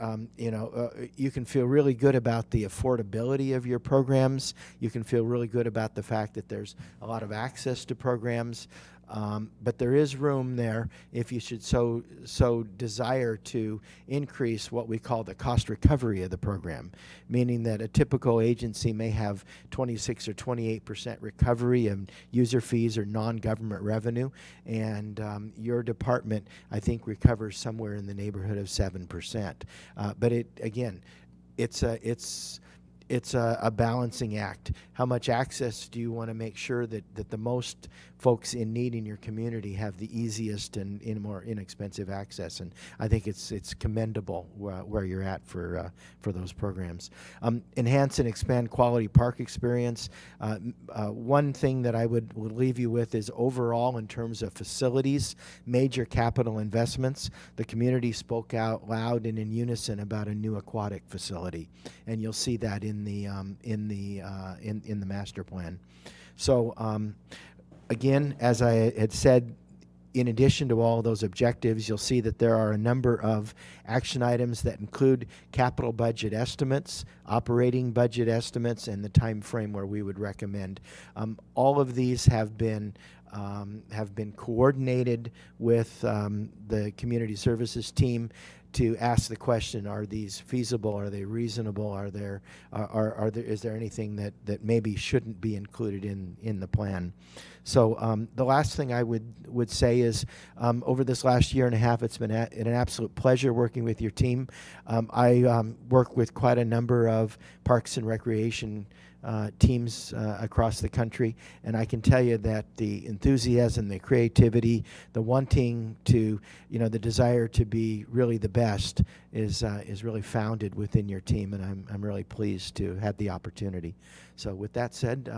you can feel really good about the affordability of your programs. You can feel really good about the fact that there's a lot of access to programs. But there is room there if you should so desire to increase what we call the cost recovery of the program, meaning that a typical agency may have 26 or 28% recovery of user fees or non-government revenue, and your department, I think, recovers somewhere in the neighborhood of 7%. But it's a balancing act. How much access do you want to make sure that the most folks in need in your community have the easiest and more inexpensive access? And I think it's commendable where you're at for those programs. Enhance and expand quality park experience. One thing that I would leave you with is overall, in terms of facilities, major capital investments. The community spoke out loud and in unison about a new aquatic facility, and you'll see that in the master plan. So again, as I had said, in addition to all those objectives, you'll see that there are a number of action items that include capital budget estimates, operating budget estimates, and the time frame where we would recommend. All of these have been have been coordinated with the community services team to ask the question: are these feasible? Are they reasonable? Is there anything that maybe shouldn't be included in the plan? So the last thing I would say is, over this last year and a half, it's been an absolute pleasure working with your team. I work with quite a number of parks and recreation teams across the country, and I can tell you that the enthusiasm, the creativity, the wanting to, the desire to be really the best is really founded within your team, and I'm really pleased to have the opportunity. So with that said,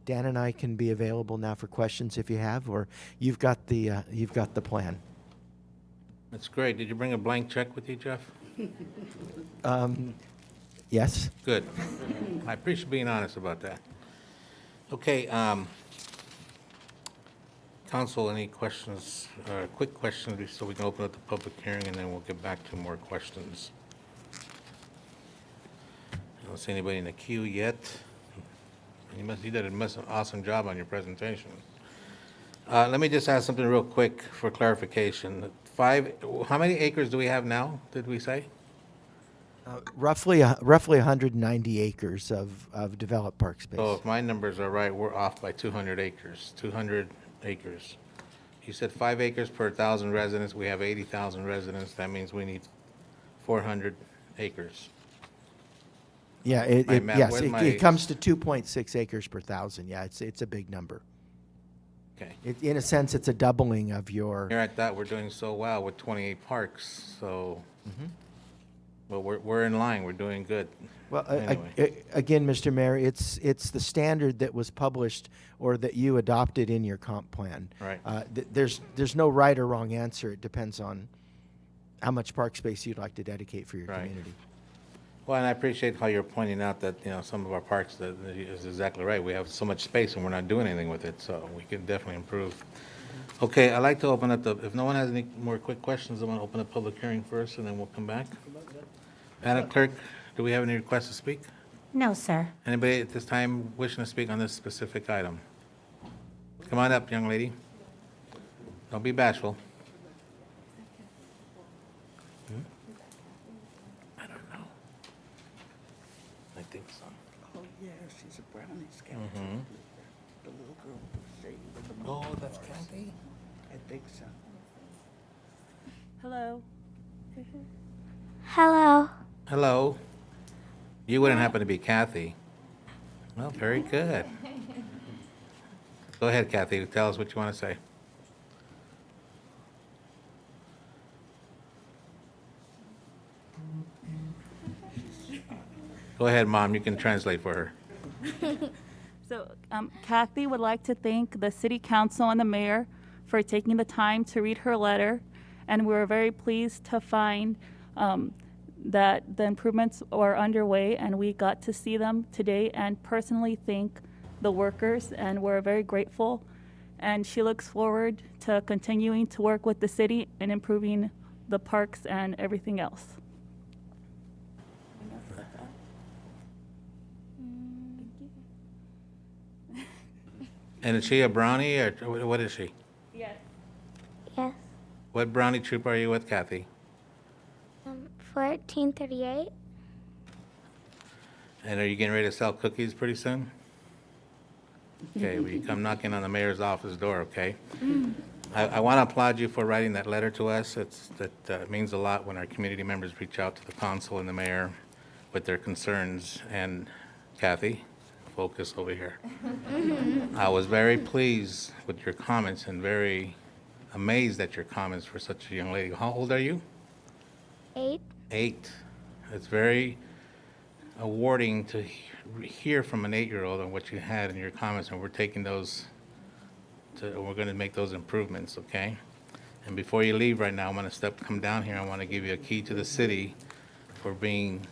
Dan and I can be available now for questions if you have, or you've got the plan. That's great. Did you bring a blank check with you, Jeff? Yes. Good. I appreciate being honest about that. Okay, council, any questions, quick questions, so we can open up the public hearing, and then we'll get back to more questions. I don't see anybody in the queue yet. You did an awesome job on your presentation. Let me just ask something real quick for clarification. How many acres do we have now, did we say? Roughly 190 acres of developed park space. So if my numbers are right, we're off by 200 acres. 200 acres. You said 5 acres per 1,000 residents. We have 80,000 residents. That means we need 400 acres. Yeah, Yes, it comes to 2.6 acres per 1,000. Yeah, it's a big number. Okay. In a sense, it's a doubling of your. Here at that, we're doing so well with 28 parks. So. Well, we're in line. We're doing good. Well, anyway. Again, Mr. Mayor, it's the standard that was published or that you adopted in your comp plan. Right. There's no right or wrong answer. It depends on how much park space you'd like to dedicate for your community. Well, and I appreciate how you're pointing out that some of our parks that is exactly right. We have so much space and we're not doing anything with it, so we can definitely improve. Okay, I'd like to open up if no one has any more quick questions, I'm going to open the public hearing first, and then we'll come back. Madam Clerk, do we have any requests to speak? No, sir. Anybody at this time wishing to speak on this specific item? Come on up, young lady. Don't be bashful. I don't know. I think so. Oh, yeah, she's a brownies cat. The little girl was saved with the Oh, that's Kathy? I think so. Hello. Hello. Hello. You wouldn't happen to be Kathy. Well, very good. Go ahead, Kathy. Tell us what you want to say. Go ahead, Mom. You can translate for her. So Kathy would like to thank the City Council and the Mayor for taking the time to read her letter, and we were very pleased to find that the improvements are underway, and we got to see them today and personally thank the workers, and we're very grateful. And she looks forward to continuing to work with the city and improving the parks and everything else. And is she a brownie, or what is she? Yes. Yes. What brownie troop are you with, Kathy? 1438. And are you getting ready to sell cookies pretty soon? Okay, will you come knocking on the mayor's office door, okay? I want to applaud you for writing that letter to us. That means a lot when our community members reach out to the council and the mayor with their concerns. And Kathy, focus over here. I was very pleased with your comments and very amazed at your comments for such a young lady. How old are you? 8. 8. It's very awarding to hear from an 8-year-old on what you had in your comments, and we're taking those we're going to make those improvements, okay? And before you leave right now, I'm going to come down here. I want to give you a key to the city for being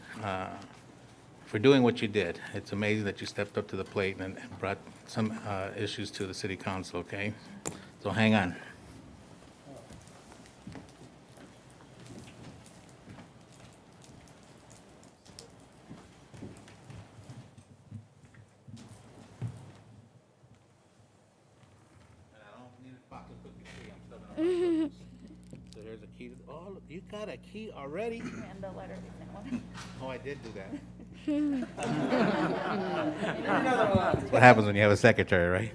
for doing what you did. It's amazing that you stepped up to the plate and brought some issues to the city council, okay? So hang on. here's a key. Oh, you got a key already? And the letter is in one. Oh, I did do that. That's what happens when you have a secretary, right?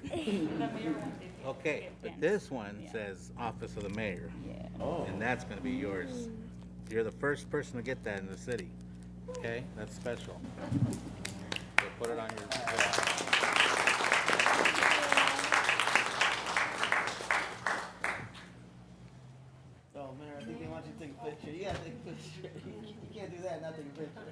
Okay, but this one says Office of the Mayor. And that's gonna be yours. You're the first person to get that in the city. Okay, that's special. So put it on your. Oh, Mayor, I think they want you to take a picture. You gotta take a picture. You can't do that and not take a picture.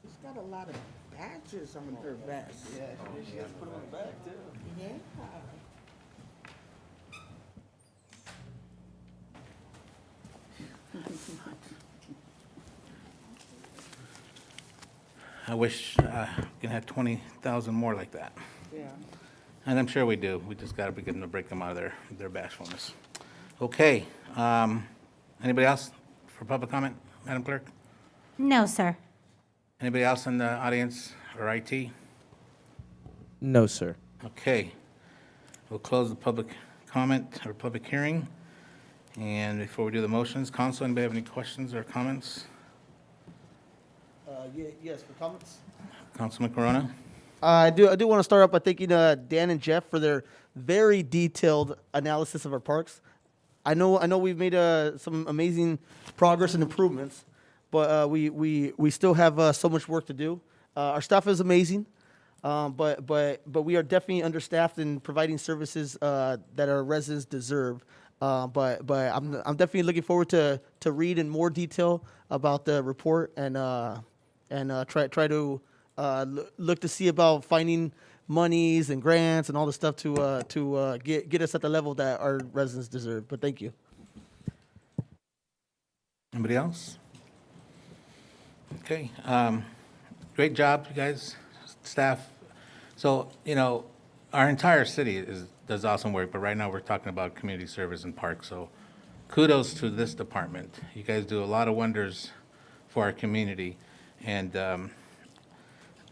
She's got a lot of badges on her vest. Yeah, she has to put them on the back too. Yeah. I wish we could have 20,000 more like that. Yeah. And I'm sure we do. We just gotta be getting to break them out of their bashfulness. Okay, anybody else for public comment, Madam Clerk? No, sir. Anybody else in the audience or IT? No, sir. Okay, we'll close the public comment or public hearing. And before we do the motions, council, anybody have any questions or comments? Yes, for comments? Councilman Corona? I do want to start off by thanking Dan and Jeff for their very detailed analysis of our parks. I know we've made some amazing progress and improvements, but we still have so much work to do. Our staff is amazing, but we are definitely understaffed in providing services that our residents deserve. But I'm definitely looking forward to read in more detail about the report and try to look to see about finding monies and grants and all the stuff to get us at the level that our residents deserve. But thank you. Anybody else? Okay, great job, you guys, staff. So, our entire city does awesome work, but right now we're talking about community service and parks. So kudos to this department. You guys do a lot of wonders for our community. And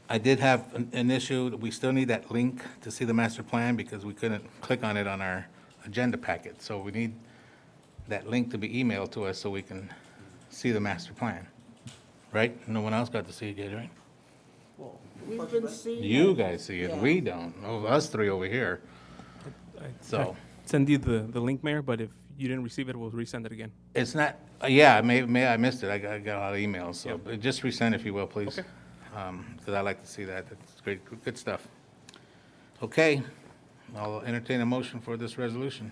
I did have an issue. We still need that link to see the master plan because we couldn't click on it on our agenda packet. So we need that link to be emailed to us so we can see the master plan. Right? No one else got to see it yet, right? We've been seeing. You guys see it. Yeah. We don't. Oh, us three over here. So Send you the link, Mayor, but if you didn't receive it, we'll resend it again. it's not, yeah, I missed it. I got a lot of emails. So but just resend if you will, please. Okay. Because I like to see that. It's great, good stuff. Okay, I'll entertain a motion for this resolution.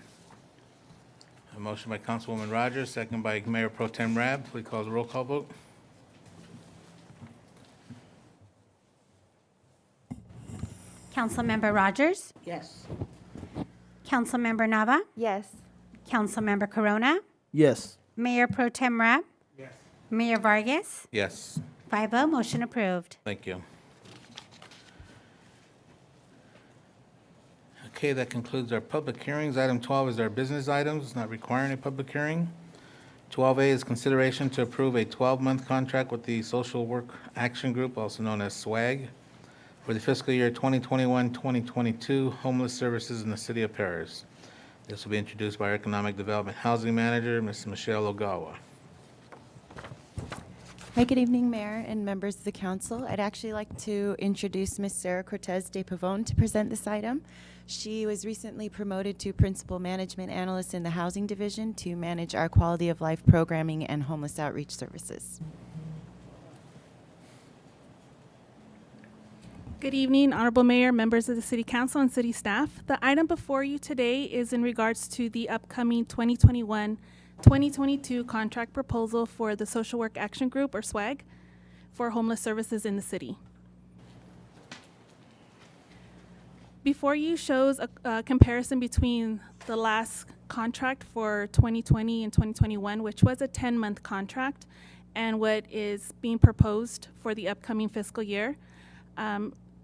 A motion by Councilwoman Rogers, second by Mayor Pro Tem Rab. Please call the roll call vote. Councilmember Rogers? Yes. Councilmember Nava? Yes. Councilmember Corona? Yes. Mayor Pro Tem Rab? Yes. Mayor Vargas? Yes, 5-0, motion approved. thank you. Okay, that concludes our public hearings. Item 12 is our business items, not requiring a public hearing. 12A is consideration to approve a 12-month contract with the Social Work Action Group, also known as SWAG, for the fiscal year 2021-2022 homeless services in the city of Paris. This will be introduced by our Economic Development Housing Manager, Ms. Michelle Ogawa. Hi, good evening, Mayor and members of the council. I'd actually like to introduce Ms. Sarah Cortez de Pavone to present this item. She was recently promoted to Principal Management Analyst in the Housing Division to manage our quality of life programming and homeless outreach services. Good evening, Honorable Mayor, members of the City Council, and City staff. The item before you today is in regards to the upcoming 2021-2022 contract proposal for the Social Work Action Group, or SWAG, for homeless services in the city. Before you shows a comparison between the last contract for 2020 and 2021, which was a 10-month contract, and what is being proposed for the upcoming fiscal year.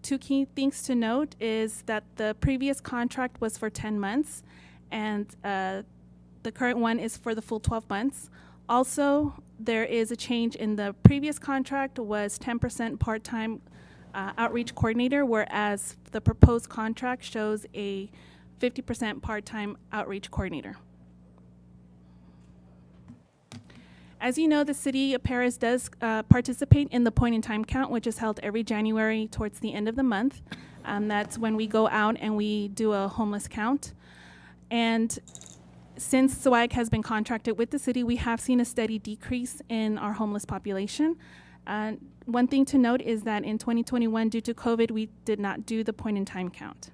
Two key things to note is that the previous contract was for 10 months, and the current one is for the full 12 months. Also, there is a change in the previous contract was 10% part-time outreach coordinator, whereas the proposed contract shows a 50% part-time outreach coordinator. As you know, the City of Paris does participate in the point-in-time count, which is held every January towards the end of the month. That's when we go out and we do a homeless count. And since SWAG has been contracted with the city, we have seen a steady decrease in our homeless population. One thing to note is that in 2021, due to COVID, we did not do the point-in-time count.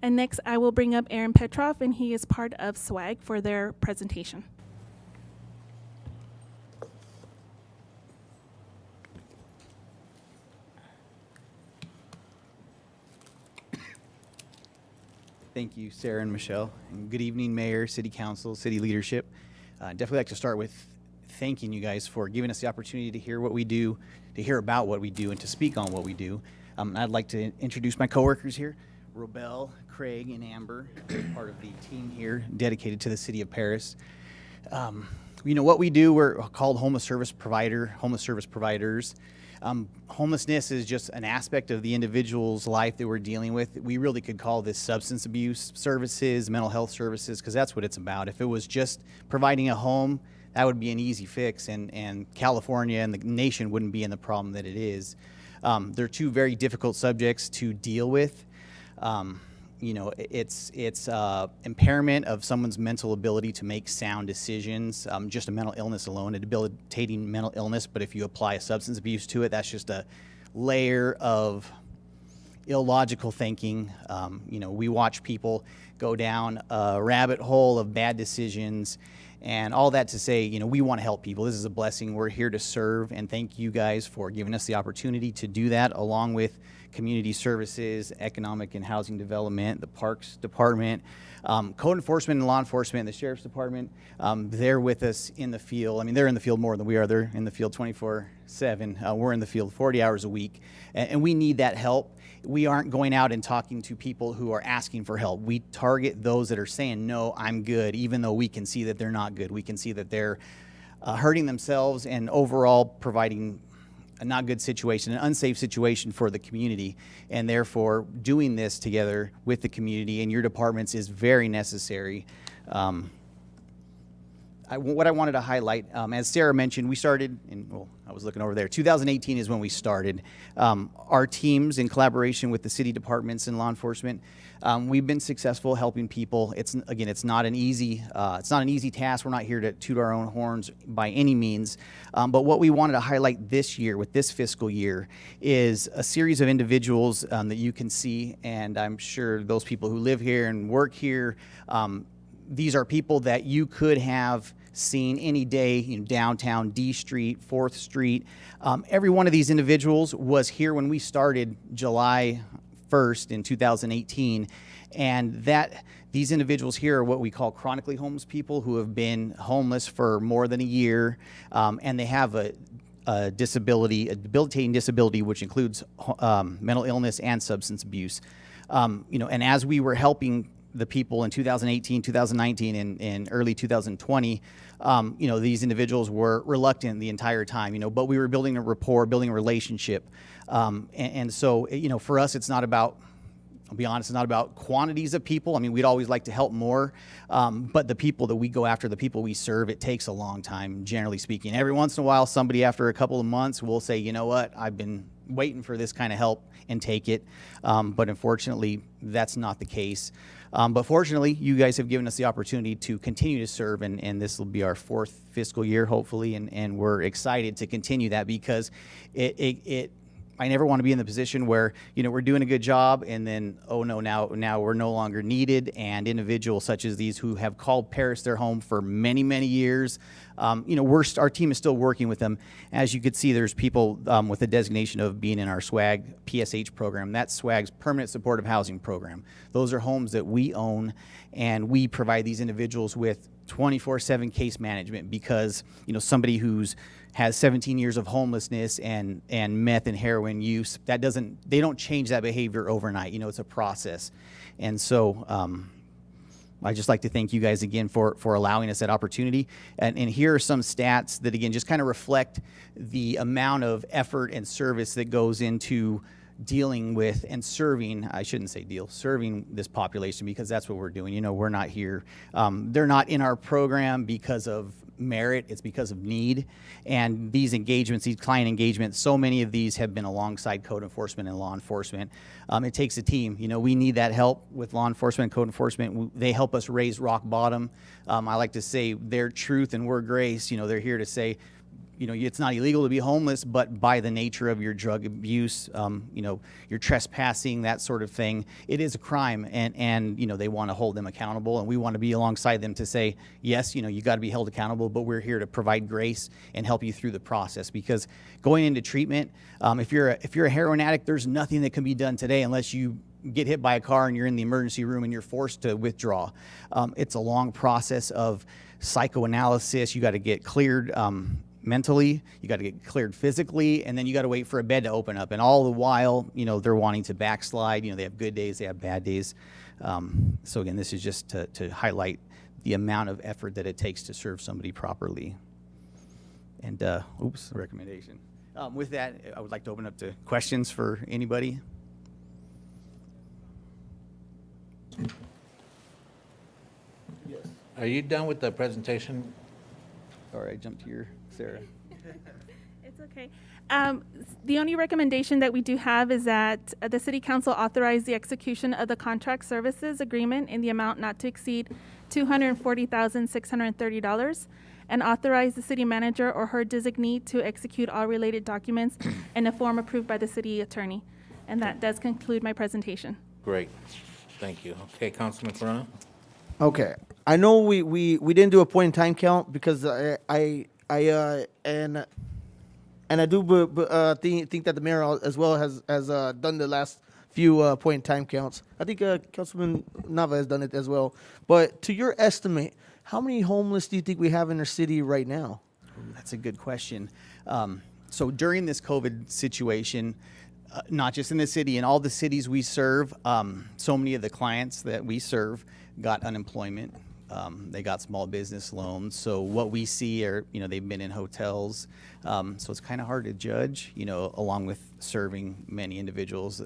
And next, I will bring up Aaron Petrov, and he is part of SWAG for their presentation. Thank you, Sarah and Michelle. And good evening, Mayor, City Council, City leadership. Definitely like to start with thanking you guys for giving us the opportunity to hear what we do, to hear about what we do, and to speak on what we do. I'd like to introduce my coworkers here, Robel, Craig, and Amber, part of the team here dedicated to the City of Paris. You know what we do, we're called homeless service providers. Homelessness is just an aspect of the individual's life that we're dealing with. We really could call this substance abuse services, mental health services, because that's what it's about. If it was just providing a home, that would be an easy fix, and California and the nation wouldn't be in the problem that it is. They're two very difficult subjects to deal with. You know, it's impairment of someone's mental ability to make sound decisions. Just a mental illness alone, a debilitating mental illness, but if you apply a substance abuse to it, that's just a layer of illogical thinking. You know, we watch people go down a rabbit hole of bad decisions, and all that to say, you know, we want to help people. This is a blessing. We're here to serve, and thank you guys for giving us the opportunity to do that, along with community services, economic and housing development, the Parks Department, code enforcement and law enforcement, the Sheriff's Department. They're with us in the field. I mean, they're in the field more than we are. They're in the field 24/7. We're in the field 40 hours a week, and we need that help. We aren't going out and talking to people who are asking for help. We target those that are saying, no, I'm good, even though we can see that they're not good. We can see that they're hurting themselves and overall providing a not good situation, an unsafe situation for the community, and therefore doing this together with the community and your departments is very necessary. What I wanted to highlight, as Sarah mentioned, we started in, well, I was looking over there, 2018 is when we started. Our teams, in collaboration with the city departments and law enforcement, we've been successful helping people. It's not an easy task. We're not here to toot our own horns by any means. But what we wanted to highlight this year, with this fiscal year, is a series of individuals that you can see, and I'm sure those people who live here and work here, these are people that you could have seen any day, you know, downtown, D Street, 4th Street. Every one of these individuals was here when we started July 1st in 2018, and these individuals here are what we call chronically homeless people who have been homeless for more than a year, and they have a disability, a debilitating disability, which includes mental illness and substance abuse. You know, and as we were helping the people in 2018, 2019, and early 2020, you know, these individuals were reluctant the entire time, you know, but we were building a rapport, building a relationship. And so, you know, for us, it's not about, I'll be honest, it's not about quantities of people. I mean, we'd always like to help more, but the people that we go after, the people we serve, it takes a long time, generally speaking. Every once in a while, somebody after a couple of months will say, you know what, I've been waiting for this kind of help, and take it. But unfortunately, that's not the case. But fortunately, you guys have given us the opportunity to continue to serve, and this will be our 4th fiscal year, hopefully, and we're excited to continue that, because I never want to be in the position where, you know, we're doing a good job and then, oh no, now we're no longer needed, and individuals such as these who have called Paris their home for many, many years, you know, our team is still working with them. As you could see, there's people with the designation of being in our SWAG PSH program. That's SWAG's Permanent Supportive Housing Program. Those are homes that we own, and we provide these individuals with 24/7 case management, because, you know, somebody has 17 years of homelessness and meth and heroin use, they don't change that behavior overnight. You know, it's a process. And so I'd just like to thank you guys again for allowing us that opportunity. And here are some stats that, again, just kind of reflect the amount of effort and service that goes into dealing with and serving, I shouldn't say serving this population, because that's what we're doing. You know, we're not here. They're not in our program because of merit, it's because of need. And these engagements, these client engagements, so many of these have been alongside code enforcement and law enforcement. It takes a team. You know, we need that help with law enforcement and code enforcement. They help us raise rock bottom. I like to say their truth and we're grace. You know, they're here to say, you know, it's not illegal to be homeless, but by the nature of your drug abuse, you know, your trespassing, that sort of thing, it is a crime. And you know, they want to hold them accountable, and we want to be alongside them to say, yes, you know, you got to be held accountable, but we're here to provide grace and help you through the process. Because going into treatment, if you're a heroin addict, there's nothing that can be done today unless you get hit by a car and you're in the emergency room and you're forced to withdraw. It's a long process of psychoanalysis. You got to get cleared mentally, you got to get cleared physically, and then you got to wait for a bed to open up. And all the while, you know, they're wanting to backslide. You know, they have good days, they have bad days. So again, this is just to highlight the amount of effort that it takes to serve somebody properly. And, recommendation. With that, I would like to open up to questions for anybody. Are you done with the presentation? Sorry, I jumped to your Sarah. It's okay. The only recommendation that we do have is that the City Council authorize the execution of the contract services agreement in the amount not to exceed $240,630, and authorize the city manager or her designee to execute all related documents in a form approved by the city attorney. And that does conclude my presentation. Great. Thank you. Okay, Councilman Corona? Okay, I know we didn't do a point in time count because I do think that the mayor as well has done the last few point in time counts. I think Councilman Nava has done it as well. But to your estimate, how many homeless do you think we have in our city right now? That's a good question. So during this COVID situation, not just in the city, in all the cities we serve, so many of the clients that we serve got unemployment. They got small business loans. So what we see are, you know, they've been in hotels. So it's kind of hard to judge, you know, along with serving many individuals.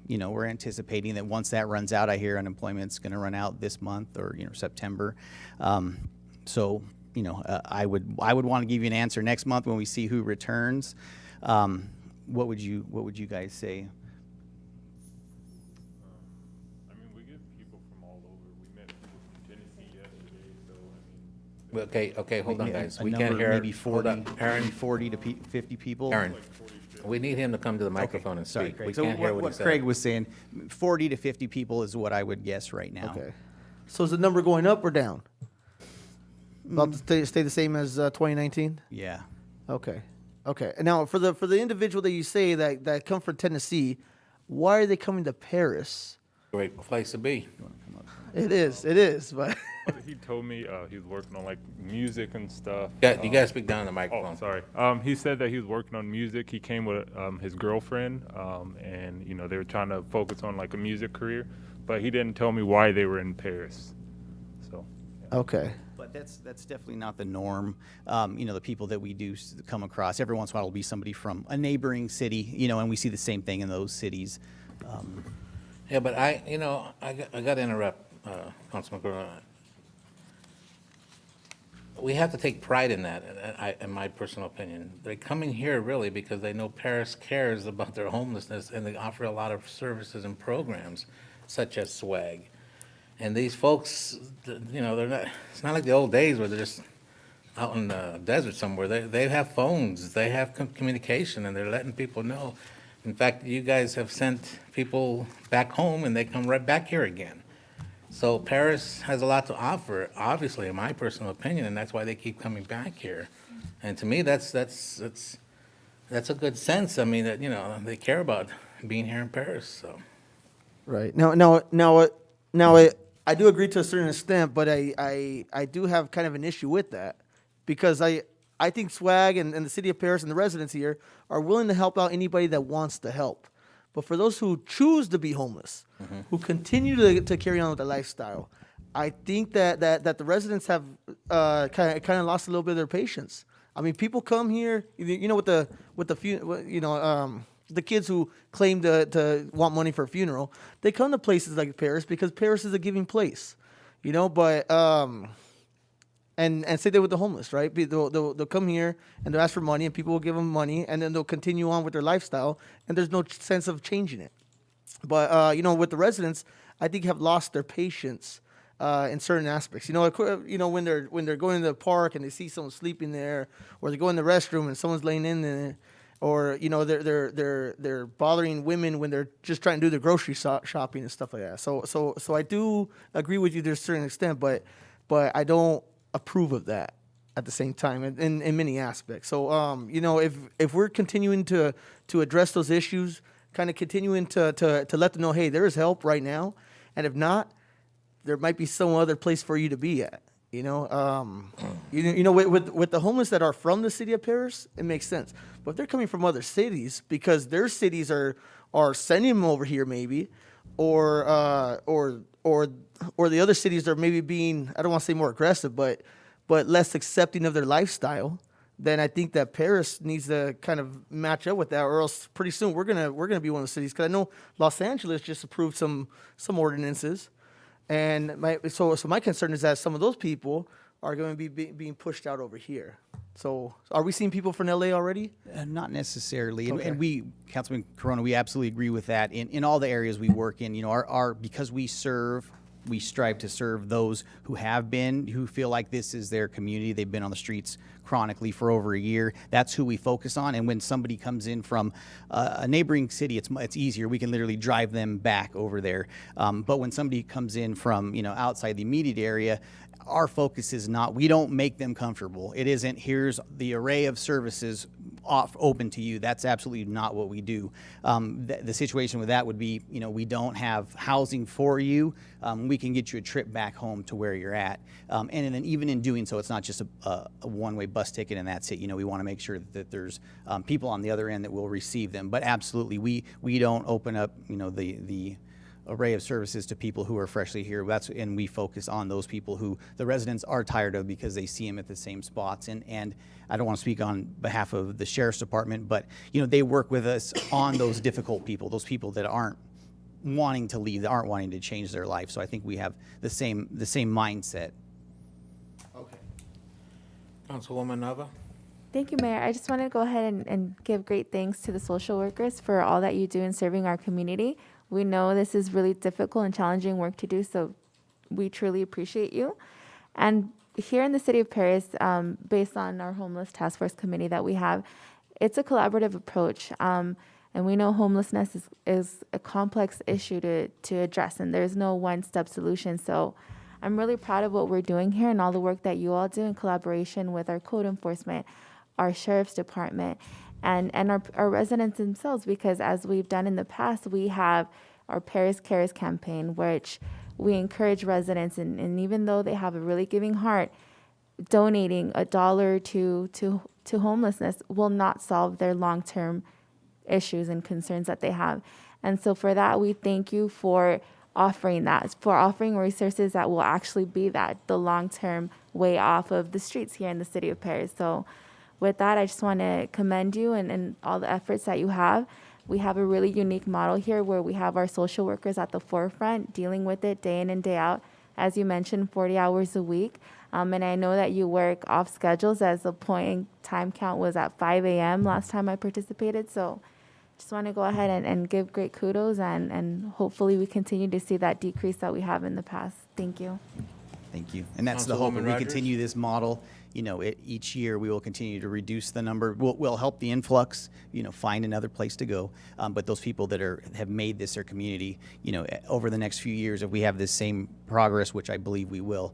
You know, we're anticipating that once that runs out, I hear unemployment's going to run out this month or, you know, September. So, you know, I would want to give you an answer next month when we see who returns. What would you guys say? Okay, hold on, guys. We number, can't hear. maybe Hold 40, on. Aaron, 40 to 50 people. Aaron, we need him to come to the microphone and Sorry, speak. Craig. We So can't hear what he what said. Craig was saying, 40 to 50 people is what I would guess right now. Okay. So is the number going up or down? About to stay the same as 2019? Yeah. Okay. Okay. And now for the individual that you say that come from Tennessee, why are they coming to Paris? Great place to be. It is, but he told me he was working on like music and stuff. Yeah, you gotta speak down in the microphone. Oh, sorry. He said that he was working on music. He came with his girlfriend, and you know they were trying to focus on like a music career, but he didn't tell me why they were in Paris. So. Yeah. Okay. But that's definitely not the norm. You know, the people that we do come across, every once in a while will be somebody from a neighboring city, you know, and we see the same thing in those cities. Yeah, but I got to interrupt, Councilman Corona. We have to take pride in that, in my personal opinion. They're coming here really because they know Paris cares about their homelessness, and they offer a lot of services and programs, such as swag. And these folks, you know, it's not like the old days where they're just out in the desert somewhere. They have phones, they have communication, and they're letting people know. In fact, you guys have sent people back home, and they come right back here again. So Paris has a lot to offer, obviously, in my personal opinion, and that's why they keep coming back here. And to me, that's a good sense. I mean, that, you know, they care about being here in Paris. So. Right. Now, I do agree to a certain extent, but I do have kind of an issue with that because I think Swag and the city of Paris and the residents here are willing to help out anybody that wants to help. But for those who choose to be homeless, who continue to carry on with the lifestyle, I think that the residents have kind of lost a little bit of their patience. I mean, people come here, with the kids who claim to want money for a funeral. They come to places like Paris because Paris is a giving place, But and say that with the homeless, right? They'll come here and they'll ask for money, and people will give them money, and then they'll continue on with their lifestyle, and there's no sense of changing it. But with the residents, I think have lost their patience in certain aspects. When they're going to the park and they see someone sleeping there, or they go in the restroom and someone's laying in there, or they're bothering women when they're just trying to do their grocery shopping and stuff like that. So I do agree with you to a certain extent, but I don't approve of that at the same time in many aspects. So if we're continuing to address those issues, kind of continuing to let them know, hey, there is help right now, and if not, there might be some other place for you to be at. With the homeless that are from the city of Paris, it makes sense. But if they're coming from other cities because their cities are sending them over here, maybe, or the other cities are maybe being, I don't want to say more aggressive, but less accepting of their lifestyle, then I think that Paris needs to kind of match up with that, or else pretty soon we're gonna be one of the cities. Because I know Los Angeles just approved some ordinances. And my concern is that some of those people are going to be being pushed out over here. So are we seeing people from LA already? Not necessarily. Okay. And we, Councilman Corona, we absolutely agree with that. In all the areas we work in, because we strive to serve those who feel like this is their community. They've been on the streets chronically for over a year. That's who we focus on. And when somebody comes in from a neighboring city, it's easier. We can literally drive them back over there. But when somebody comes in from outside the immediate area, our focus is not, we don't make them comfortable. It isn't, here's the array of services open to you. That's absolutely not what we do. The situation with that would be, we don't have housing for you. We can get you a trip back home to where you're at. And then even in doing so, it's not just a one-way bus ticket and that's it. We want to make sure that there's people on the other end that will receive them. But absolutely, we don't open up, the array of services to people who are freshly here. And we focus on those people who the residents are tired of because they see them at the same spots. And I don't want to speak on behalf of the Sheriff's Department, but they work with us on those difficult people, those people that aren't wanting to leave, that aren't wanting to change their life. So I think we have the same mindset. Okay. Councilwoman Nava? Thank you, Mayor. I just want to go ahead and give great thanks to the social workers for all that you do in serving our community. We know this is really difficult and challenging work to do, so we truly appreciate you. And here in the city of Paris, based on our homeless task force committee that we have, it's a collaborative approach. And we know homelessness is a complex issue to address, and there's no one-step solution. So I'm really proud of what we're doing here and all the work that you all do in collaboration with our code enforcement, our sheriff's department, and our residents themselves, because as we've done in the past, we have our Paris Cares campaign, which we encourage residents, and even though they have a really giving heart, donating $1 to homelessness will not solve their long-term issues and concerns that they have. And so for that, we thank you for offering that, for offering resources that will actually be the long-term way off of the streets here in the city of Paris. So with that, I just want to commend you and all the efforts that you have. We have a really unique model here where we have our social workers at the forefront dealing with it day in and day out. As you mentioned, 40 hours a week. And I know that you work off schedules, as the point time count was at 5 a.m. last time I participated. So just want to go ahead and give great kudos, and hopefully we continue to see that decrease that we have in the past. Thank you. Thank you. And that's the hope. Councilwoman If we Rogers? continue this model, each year we will continue to reduce the number. We'll help the influx, find another place to go. But those people that have made this their community, over the next few years, if we have this same progress, which I believe we will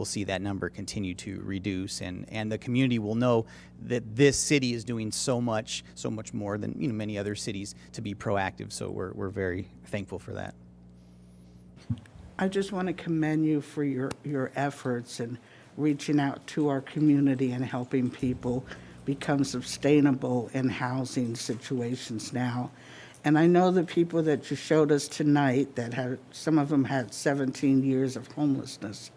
see that number continue to reduce. And the community will know that this city is doing so much more than many other cities to be proactive. So we're very thankful for that. I just want to commend you for your efforts in reaching out to our community and helping people become sustainable in housing situations now. And I know the people that you showed us tonight that had, some of them had 17 years of homelessness.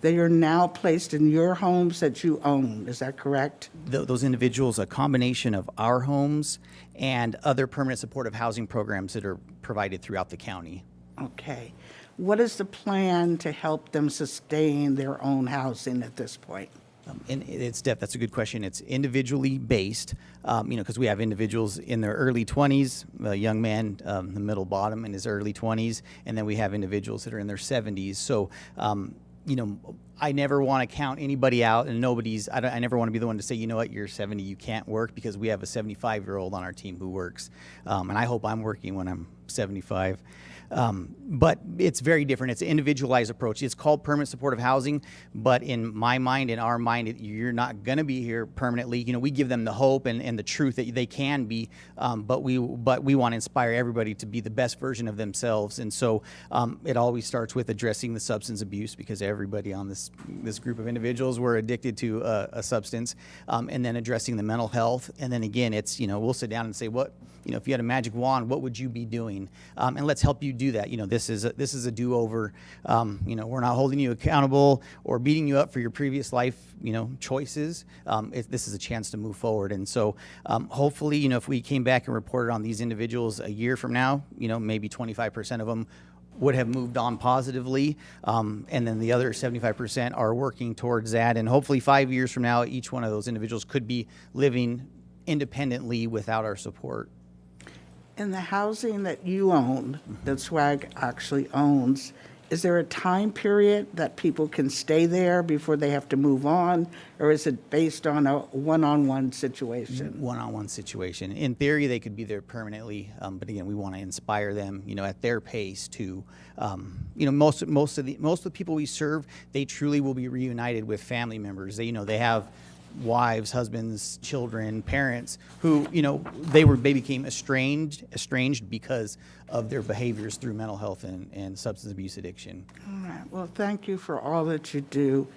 They are now placed in your homes that you own, is that correct? Those individuals, a combination of our homes and other permanent supportive housing programs that are provided throughout the county. Okay. What is the plan to help them sustain their own housing at this point? And that's a good question. It's individually based, because we have individuals in their early 20s, a young man, the middle bottom in his early 20s, and then we have individuals that are in their 70s. So, I never want to count anybody out, and I never want to be the one to say, you know what, you're 70, you can't work, because we have a 75-year-old on our team who works. And I hope I'm working when I'm 75. But it's very different. It's an individualized approach. It's called permanent supportive housing, but in my mind, in our mind, you're not going to be here permanently. We give them the hope and the truth that they can be, but we want to inspire everybody to be the best version of themselves. And so it always starts with addressing the substance abuse, because everybody on this group of individuals were addicted to a substance, and then addressing the mental health. And then again, it's, we'll sit down and say, if you had a magic wand, what would you be doing? And let's help you do that. This is a do-over. We're not holding you accountable or beating you up for your previous life, choices. This is a chance to move forward. And so hopefully, if we came back and reported on these individuals a year from now, maybe 25% of them would have moved on positively, and then the other 75% are working towards that. And hopefully 5 years from now, each one of those individuals could be living independently without our support. In the housing that you own, that SWAG actually owns, is there a time period that people can stay there before they have to move on, or is it based on a one-on-one situation? One-on-one situation. In theory, they could be there permanently, but again, we want to inspire them, at their pace to, most of the people we serve, they truly will be reunited with family members. They have wives, husbands, children, parents who, they became estranged because of their behaviors through mental health and substance abuse addiction. All right. Well, thank you for all that you do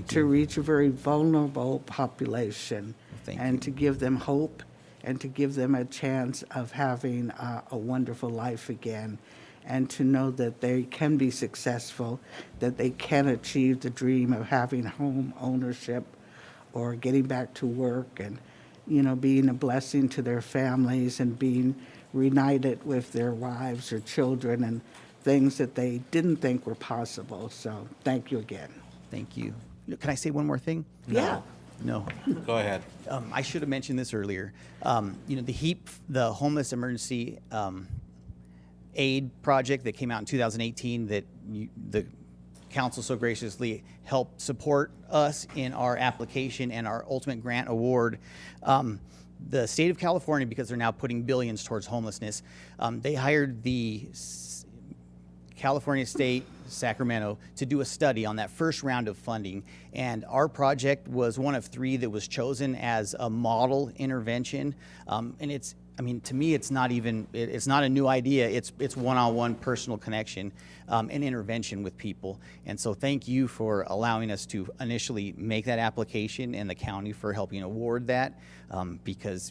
to reach a very vulnerable population and to give them hope and to give them a chance of having a wonderful life again, and to know that they can be successful, that they can achieve the dream of having home ownership or getting back to work and, being a blessing to their families and being reunited with their wives or children and things that they didn't think were possible. So thank you again. Thank you. Can I say one more thing? Yeah. No. Go ahead. I should have mentioned this earlier. The HEAP, the Homeless Emergency Aid Project that came out in 2018 that the council so graciously helped support us in our application and our ultimate grant award. The state of California, because they're now putting billions towards homelessness, they hired the California State, Sacramento, to do a study on that first round of funding. And our project was one of 3 that was chosen as a model intervention. And to me, it's not a new idea. It's one-on-one personal connection and intervention with people. And so thank you for allowing us to initially make that application, and the county for helping award that, because,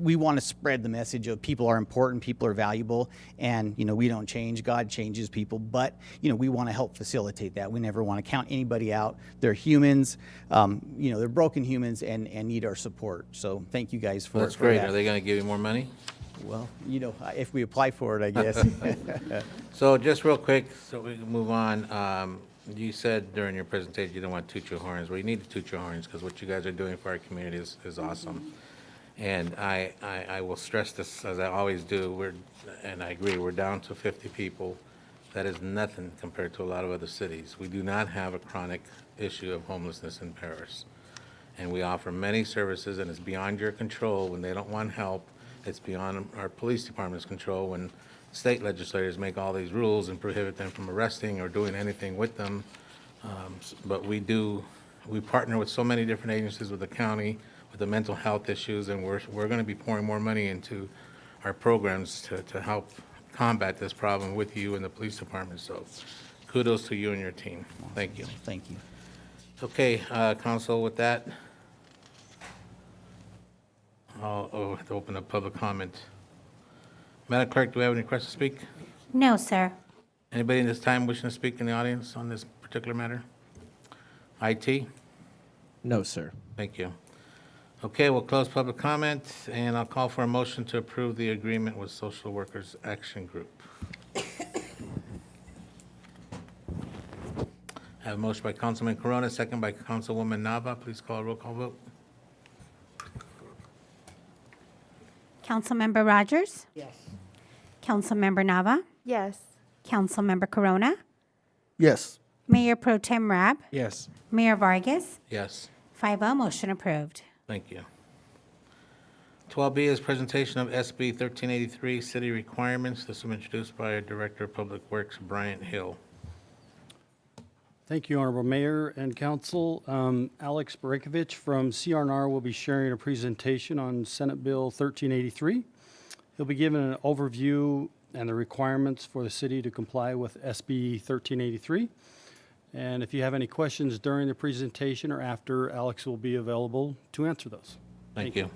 we want to spread the message of people are important, people are valuable, and, we don't change, God changes people, but, we want to help facilitate that. We never want to count anybody out. They're humans, they're broken humans and need our support. So thank you guys for That's great. that. Are they going to give you more money? Well, if we apply for it, I guess. So just real quick, so we can move on. You said during your presentation you don't want to toot your horns. Well, you need to toot your horns, because what you guys are doing for our community is awesome. And I will stress this, as I always do, and I agree, we're down to 50 people. That is nothing compared to a lot of other cities. We do not have a chronic issue of homelessness in Paris. And we offer many services, and it's beyond your control when they don't want help. It's beyond our police department's control when state legislators make all these rules and prohibit them from arresting or doing anything with them. But we partner with so many different agencies, with the county, with the mental health issues, and we're going to be pouring more money into our programs to help combat this problem with you and the police department. So kudos to you and your team. Thank you. Thank you. Okay, council, with that, I'll have to open up public comment. Madam Clerk, do we have any requests to speak? No, sir. Anybody in this time wishing to speak in the audience on this particular matter? IT? No, sir. Thank you. Okay, we'll close public comment, and I'll call for a motion to approve the agreement with Social Workers Action Group. I have a motion by Councilman Corona, second by Councilwoman Nava. Please call a roll call vote. Councilmember Rogers? Yes. Councilmember Nava? Yes. Councilmember Corona? Yes. Mayor Pro Tem Rab? Yes. Mayor Vargas? Yes. 5-0, motion approved. Thank you. 12B is presentation of SB 1383, city requirements. This was introduced by our Director of Public Works, Bryant Hill. Thank you, Honorable Mayor and Council. Alex Barakovich from CRNR will be sharing a presentation on Senate Bill 1383. He'll be giving an overview and the requirements for the city to comply with SB 1383. And if you have any questions during the presentation or after, Alex will be available to answer those. Thank you.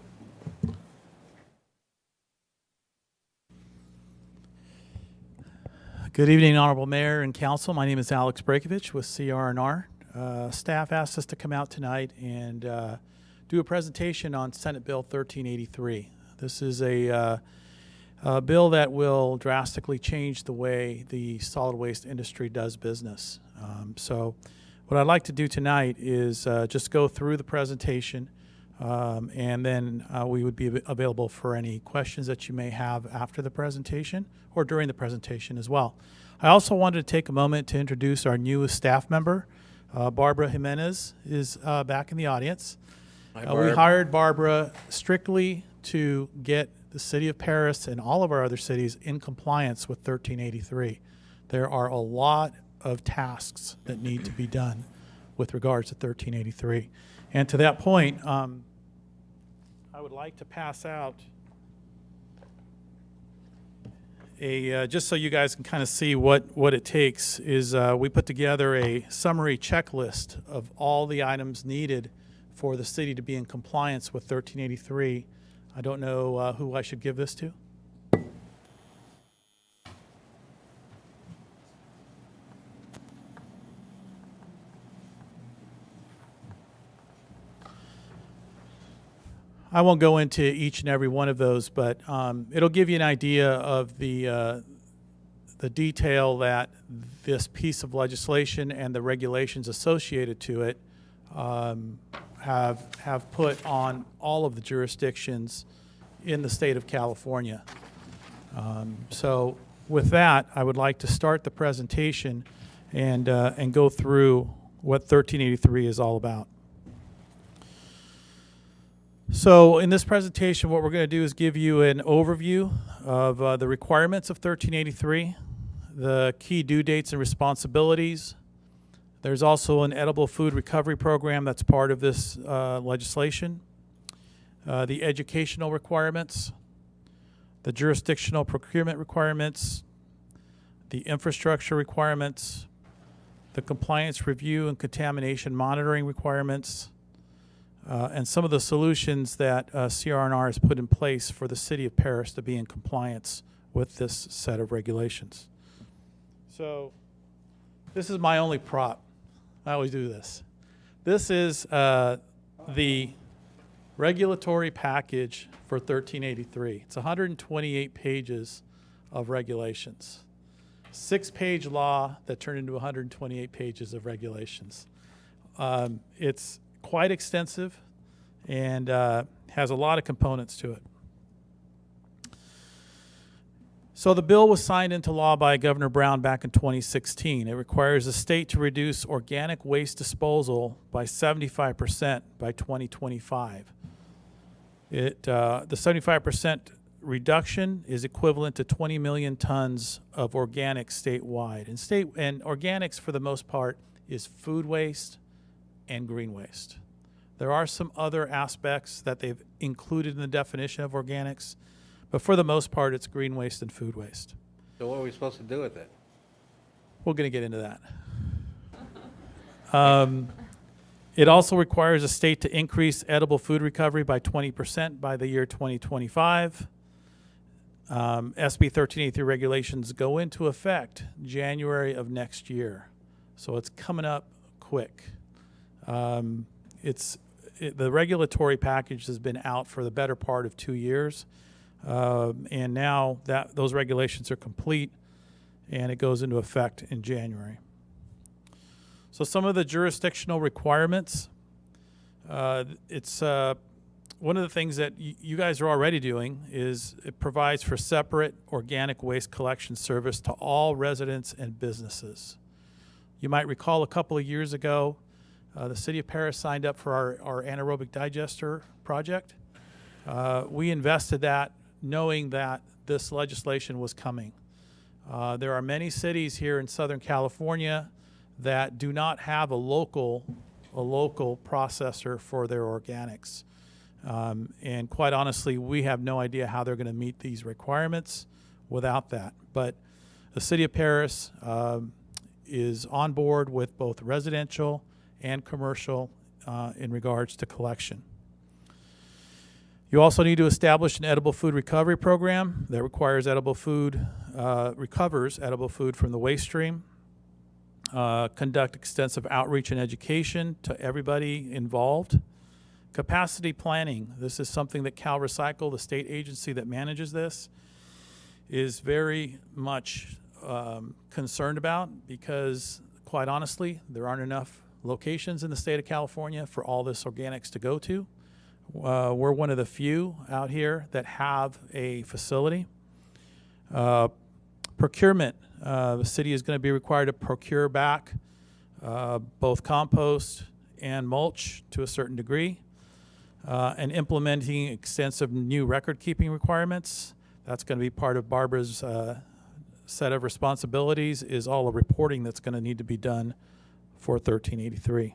Good evening, Honorable Mayor and Council. My name is Alex Brakovich with CRNR. Staff asked us to come out tonight and do a presentation on Senate Bill 1383. This is a bill that will drastically change the way the solid waste industry does business. So what I'd like to do tonight is just go through the presentation, and then we would be available for any questions that you may have after the presentation or during the presentation as well. I also wanted to take a moment to introduce our newest staff member. Barbara Jimenez is back in the audience. Hi, We Barb. hired Barbara strictly to get the city of Paris and all of our other cities in compliance with 1383. There are a lot of tasks that need to be done with regards to 1383. And to that point, I would like to pass out just so you guys can kind of see what it takes is we put together a summary checklist of all the items needed for the city to be in compliance with 1383. I don't know who I should give this to. I won't go into each and every one of those, but it'll give you an idea of the detail that this piece of legislation and the regulations associated to it have put on all of the jurisdictions in the state of California. So with that, I would like to start the presentation and go through what 1383 is all about. So in this presentation, what we're going to do is give you an overview of the requirements of 1383, the key due dates and responsibilities. There's also an edible food recovery program that's part of this legislation, the educational requirements, the jurisdictional procurement requirements, the infrastructure requirements, the compliance review and contamination monitoring requirements, and some of the solutions that CRNR has put in place for the city of Paris to be in compliance with this set of regulations. So this is my only prop. I always do this. This is the regulatory package for 1383. It's 128 pages of regulations. 6-page law that turned into 128 pages of regulations. It's quite extensive and has a lot of components to it. So the bill was signed into law by Governor Brown back in 2016. It requires the state to reduce organic waste disposal by 75% by 2025. The 75% reduction is equivalent to 20 million tons of organics statewide. And organics, for the most part, is food waste and green waste. There are some other aspects that they've included in the definition of organics, but for the most part, it's green waste and food waste. So what are we supposed to do with it? We're going to get into that. It also requires a state to increase edible food recovery by 20% by the year 2025. SB 1383 regulations go into effect January of next year. So it's coming up quick. The regulatory package has been out for the better part of 2 years. And now that those regulations are complete and it goes into effect in January. So some of the jurisdictional requirements, one of the things that you guys are already doing is it provides for separate organic waste collection service to all residents and businesses. You might recall a couple of years ago, the City of Paris signed up for our anaerobic digester project. We invested that knowing that this legislation was coming. There are many cities here in Southern California that do not have a local processor for their organics. And quite honestly, we have no idea how they're going to meet these requirements without that. But the City of Paris is on board with both residential and commercial in regards to collection. You also need to establish an edible food recovery program that requires recovers edible food from the waste stream. Conduct extensive outreach and education to everybody involved. Capacity planning. This is something that Cal Recycle, the state agency that manages this, is very much concerned about because, quite honestly, there aren't enough locations in the state of California for all this organics to go to. We're one of the few out here that have a facility. Procurement. The city is going to be required to procure back both compost and mulch to a certain degree. And implementing extensive new record-keeping requirements. That's going to be part of Barbara's set of responsibilities, is all the reporting that's going to need to be done for 1383.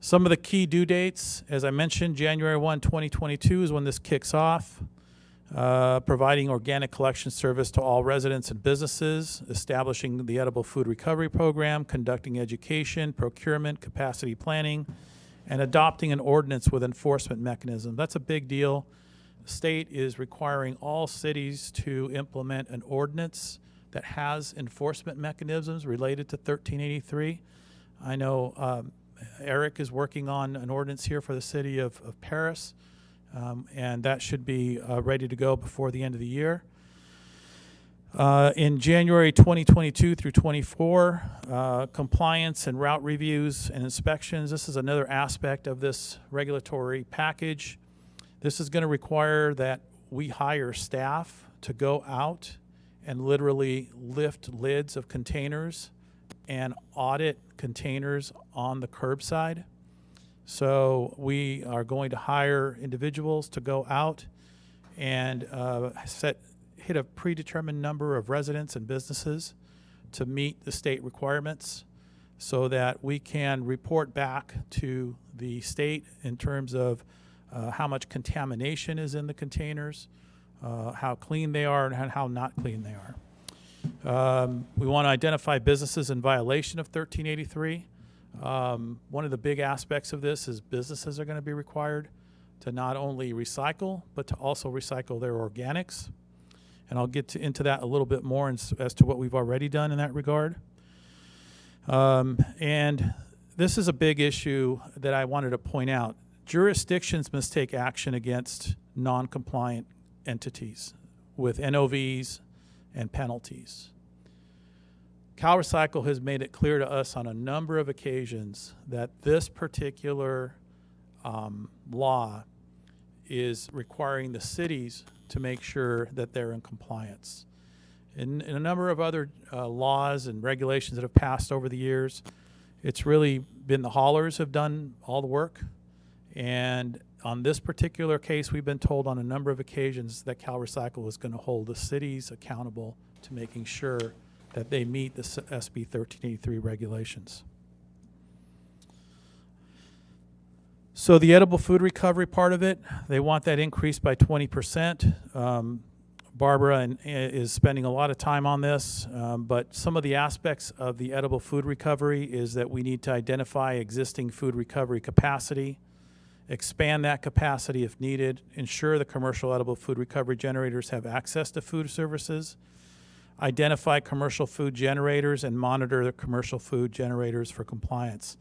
Some of the key due dates, as I mentioned, January 1, 2022 is when this kicks off. Providing organic collection service to all residents and businesses, establishing the edible food recovery program, conducting education, procurement, capacity planning, and adopting an ordinance with enforcement mechanism. That's a big deal. The state is requiring all cities to implement an ordinance that has enforcement mechanisms related to 1383. I know Eric is working on an ordinance here for the city of Paris, and that should be ready to go before the end of the year. In January 2022 through 24, compliance and route reviews and inspections. This is another aspect of this regulatory package. This is going to require that we hire staff to go out and literally lift lids of containers and audit containers on the curbside. So we are going to hire individuals to go out and hit a predetermined number of residents and businesses to meet the state requirements so that we can report back to the state in terms of how much contamination is in the containers, how clean they are, and how not clean they are. We want to identify businesses in violation of 1383. One of the big aspects of this is businesses are going to be required to not only recycle, but to also recycle their organics. And I'll get into that a little bit more as to what we've already done in that regard. And this is a big issue that I wanted to point out. Jurisdictions must take action against non-compliant entities with NOVs and penalties. Cal Recycle has made it clear to us on a number of occasions that this particular law is requiring the cities to make sure that they're in compliance. In a number of other laws and regulations that have passed over the years, it's really been the haulers have done all the work. And on this particular case, we've been told on a number of occasions that Cal Recycle is going to hold the cities accountable to making sure that they meet the SB 1383 regulations. So the edible food recovery part of it, they want that increased by 20%. Barbara is spending a lot of time on this, but some of the aspects of the edible food recovery is that we need to identify existing food recovery capacity expand that capacity if needed, ensure the commercial edible food recovery generators have access to food services, identify commercial food generators, and monitor the commercial food generators for compliance.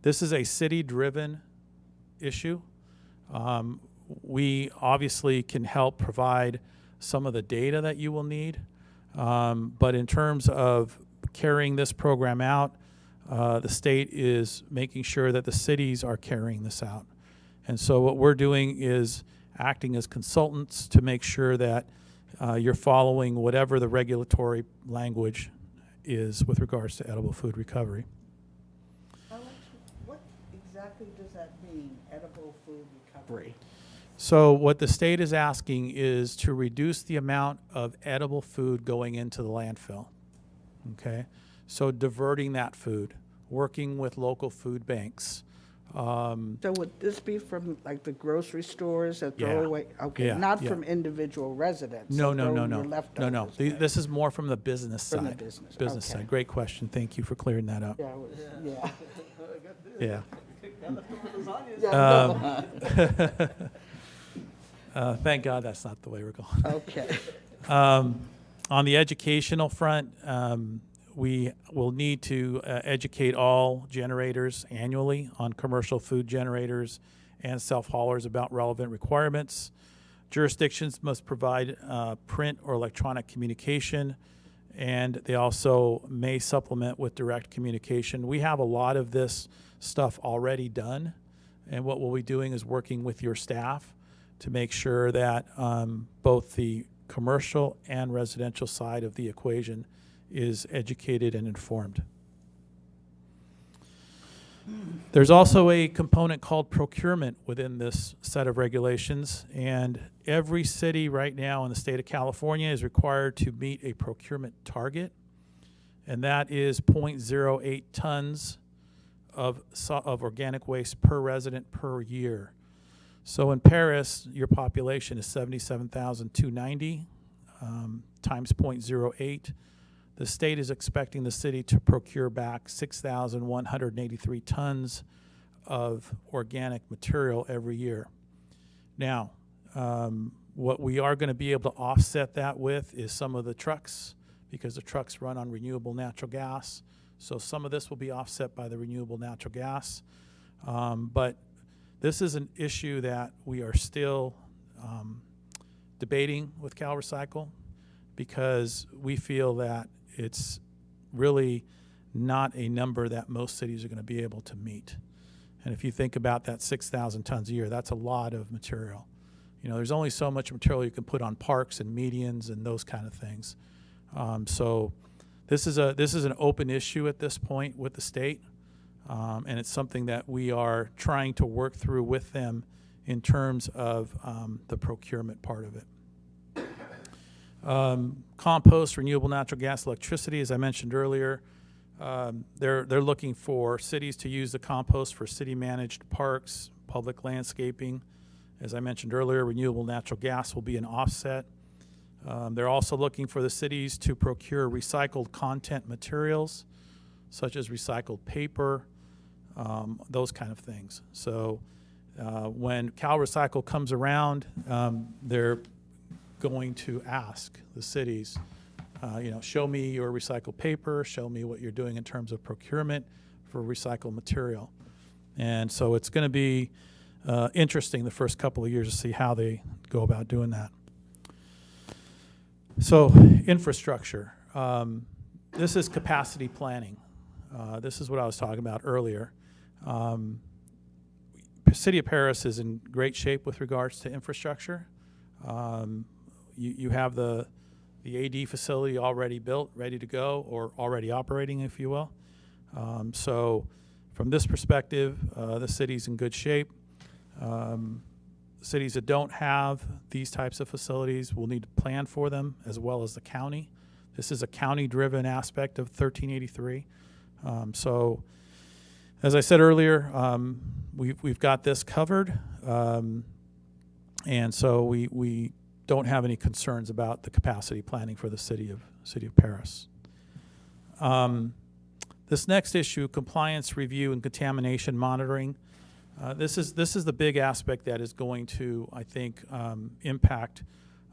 This is a city-driven issue. We obviously can help provide some of the data that you will need, but in terms of carrying this program out, the state is making sure that the cities are carrying this out. And so what we're doing is acting as consultants to make sure that you're following whatever the regulatory language is with regards to edible food recovery. Alex, what exactly does that mean, edible food recovery? So what the state is asking is to reduce the amount of edible food going into the landfill, okay? So diverting that food, working with local food banks. So would this be from like the grocery stores that throw Yeah. away? Okay, Yeah, not yeah. from individual residents? No, that no, throw no, your no, leftovers no. away? This is more from the business From the side. business, okay. side. Great question. Thank you for clearing that up. Yeah, it was, yeah. Thank God that's not the way we're going. Okay. On the educational front, we will need to educate all generators annually on commercial food generators and self-haulers about relevant requirements. Jurisdictions must provide print or electronic communication, and they also may supplement with direct communication. We have a lot of this stuff already done, and what we'll be doing is working with your staff to make sure that both the commercial and residential side of the equation is educated and informed. There's also a component called procurement within this set of regulations, and every city right now in the state of California is required to meet a procurement target, and that is 0.08 tons of organic waste per resident per year. So in Paris, your population is 77,290 times 0.08. The state is expecting the city to procure back 6,183 tons of organic material every year. Now, what we are going to be able to offset that with is some of the trucks, because the trucks run on renewable natural gas. So some of this will be offset by the renewable natural gas. But this is an issue that we are still debating with CalRecycle, because we feel that it's really not a number that most cities are going to be able to meet. And if you think about that 6,000 tons a year, that's a lot of material. You know, there's only so much material you can put on parks and medians and those kind of things. So this is an open issue at this point with the state, and it's something that we are trying to work through with them in terms of the procurement part of it. Compost, renewable natural gas, electricity, as I mentioned earlier, they're looking for cities to use the compost for city-managed parks, public landscaping. As I mentioned earlier, renewable natural gas will be an offset. They're also looking for the cities to procure recycled content materials, such as recycled paper, those kind of things. So when CalRecycle comes around, they're going to ask the cities, show me your recycled paper, show me what you're doing in terms of procurement for recycled material. And so it's going to be interesting the first couple of years to see how they go about doing that. So infrastructure. This is capacity planning. This is what I was talking about earlier. City of Paris is in great shape with regards to infrastructure. You have the AD facility already built, ready to go, or already operating, if you will. So from this perspective, the city's in good shape. Cities that don't have these types of facilities will need to plan for them, as well as the county. This is a county-driven aspect of 1383. So as I said earlier, we've got this covered. And so we don't have any concerns about the capacity planning for the city of Paris. This next issue, compliance review and contamination monitoring. This is the big aspect that is going to, I think, impact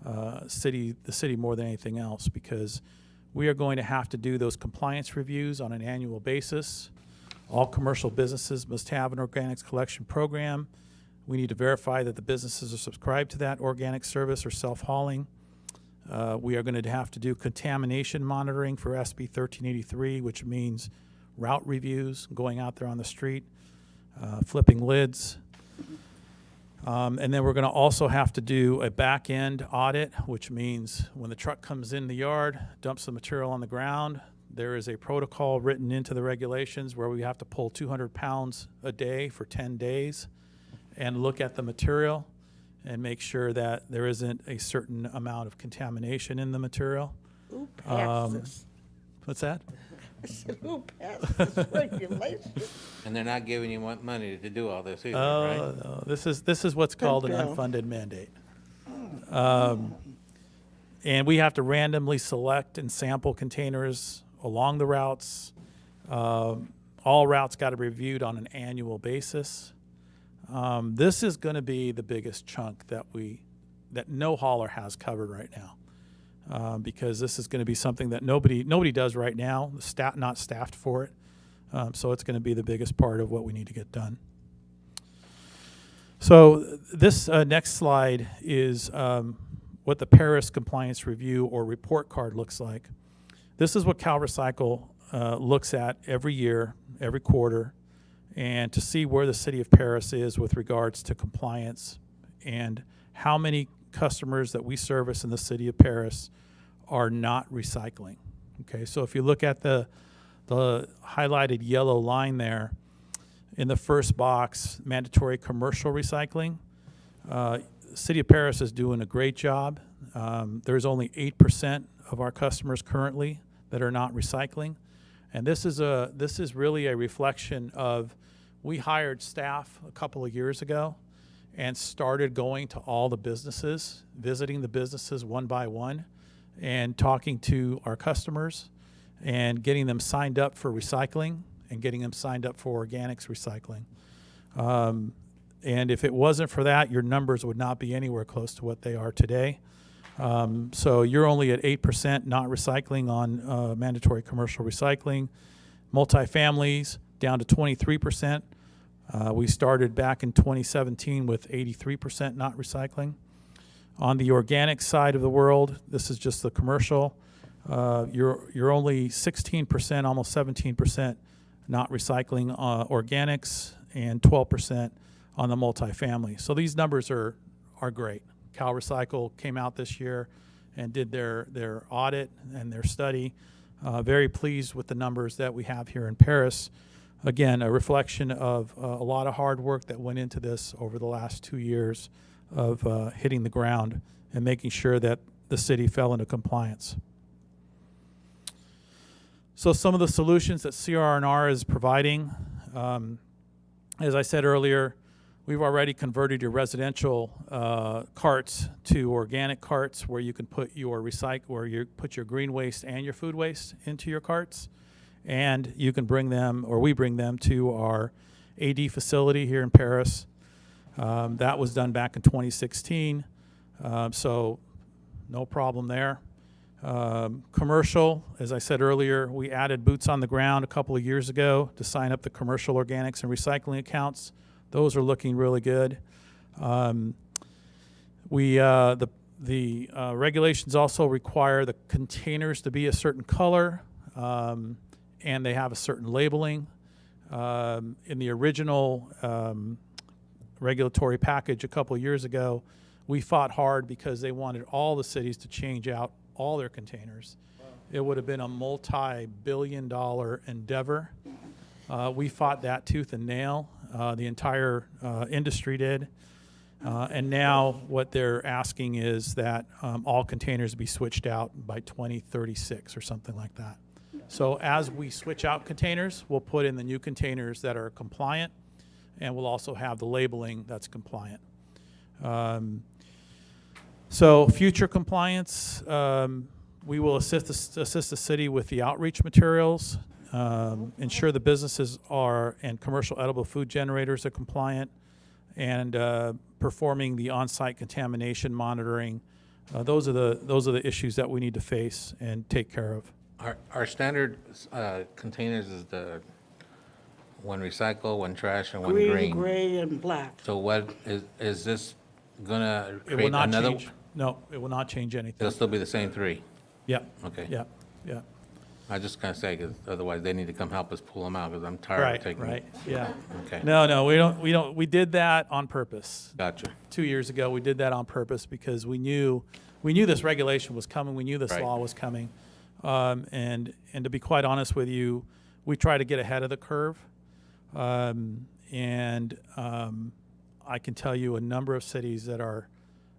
the city more than anything else, because we are going to have to do those compliance reviews on an annual basis. All commercial businesses must have an organics collection program. We need to verify that the businesses are subscribed to that organic service or self-hauling. We are going to have to do contamination monitoring for SB 1383, which means route reviews, going out there on the street, flipping lids. And then we're going to also have to do a back-end audit, which means when the truck comes in the yard, dumps the material on the ground, there is a protocol written into the regulations where we have to pull 200 pounds a day for 10 days and look at the material and make sure that there isn't a certain amount of contamination in the material. Who passed this? What's that? I said, who passed this regulation? And they're not giving you money to do all this either, Oh, right? no. This is what's called an bill. unfunded mandate. And we have to randomly select and sample containers along the routes. All routes got to be reviewed on an annual basis. This is going to be the biggest chunk that no hauler has covered right now, because this is going to be something that nobody does right now. The not staffed for it, so it's going to be the biggest part of what we need to get done. So this next slide is what the Paris Compliance Review or Report Card looks like. This is what CalRecycle looks at every year, every quarter, and to see where the city of Paris is with regards to compliance and how many customers that we service in the city of Paris are not recycling. Okay, so if you look at the highlighted yellow line there, in the first box, mandatory commercial recycling, City of Paris is doing a great job. There's only 8% of our customers currently that are not recycling. And this is really a reflection of, we hired staff a couple of years ago and started going to all the businesses, visiting the businesses one by one and talking to our customers and getting them signed up for recycling and getting them signed up for organics recycling. And if it wasn't for that, your numbers would not be anywhere close to what they are today. So you're only at 8% not recycling on mandatory commercial recycling. Multifamilies down to 23%. We started back in 2017 with 83% not recycling. On the organic side of the world, this is just the commercial. You're only 16%, almost 17% not recycling organics, and 12% on the multifamily. So these numbers are great. CalRecycle came out this year and did their audit and their study. Very pleased with the numbers that we have here in Paris. Again, a reflection of a lot of hard work that went into this over the last 2 years of hitting the ground and making sure that the city fell into compliance. So some of the solutions that CR&R is providing, as I said earlier, we've already converted your residential carts to organic carts, where you can put your put your green waste and your food waste into your carts, and you can bring them, or we bring them, to our AD facility here in Paris. That was done back in 2016, so no problem there. Commercial, as I said earlier, we added boots on the ground a couple of years ago to sign up the commercial organics and recycling accounts. Those are looking really good. The regulations also require the containers to be a certain color, and they have a certain labeling. In the original regulatory package a couple of years ago, we fought hard because they wanted all the cities to change out all their containers. Wow. It would have been a multi-billion-dollar endeavor. We fought that tooth and nail. The entire industry did. And now what they're asking is that all containers be switched out by 2036 or something like that. So as we switch out containers, we'll put in the new containers that are compliant, and we'll also have the labeling that's compliant. So future compliance, we will assist the city with the outreach materials ensure the businesses are and commercial edible food generators are compliant, and performing the on-site contamination monitoring. Those are the issues that we need to face and take care of. Our standard containers is the one recycle, one trash, and one Green, green. gray, and black. So what is this gonna It will create not another? change. No, it will not change anything. It'll still be the same three? Yep. Okay. Yep. Yeah. I just kind of say, because otherwise they need to come help us pull them out, because I'm tired of Right. taking. Right. Yeah. Okay. No, we don't. We did that on purpose. Gotcha. 2 years ago, we did that on purpose because we knew this regulation was coming. We knew this Right. law was coming, and to be quite honest with you, we try to get ahead of the curve. I can tell you a number of cities that are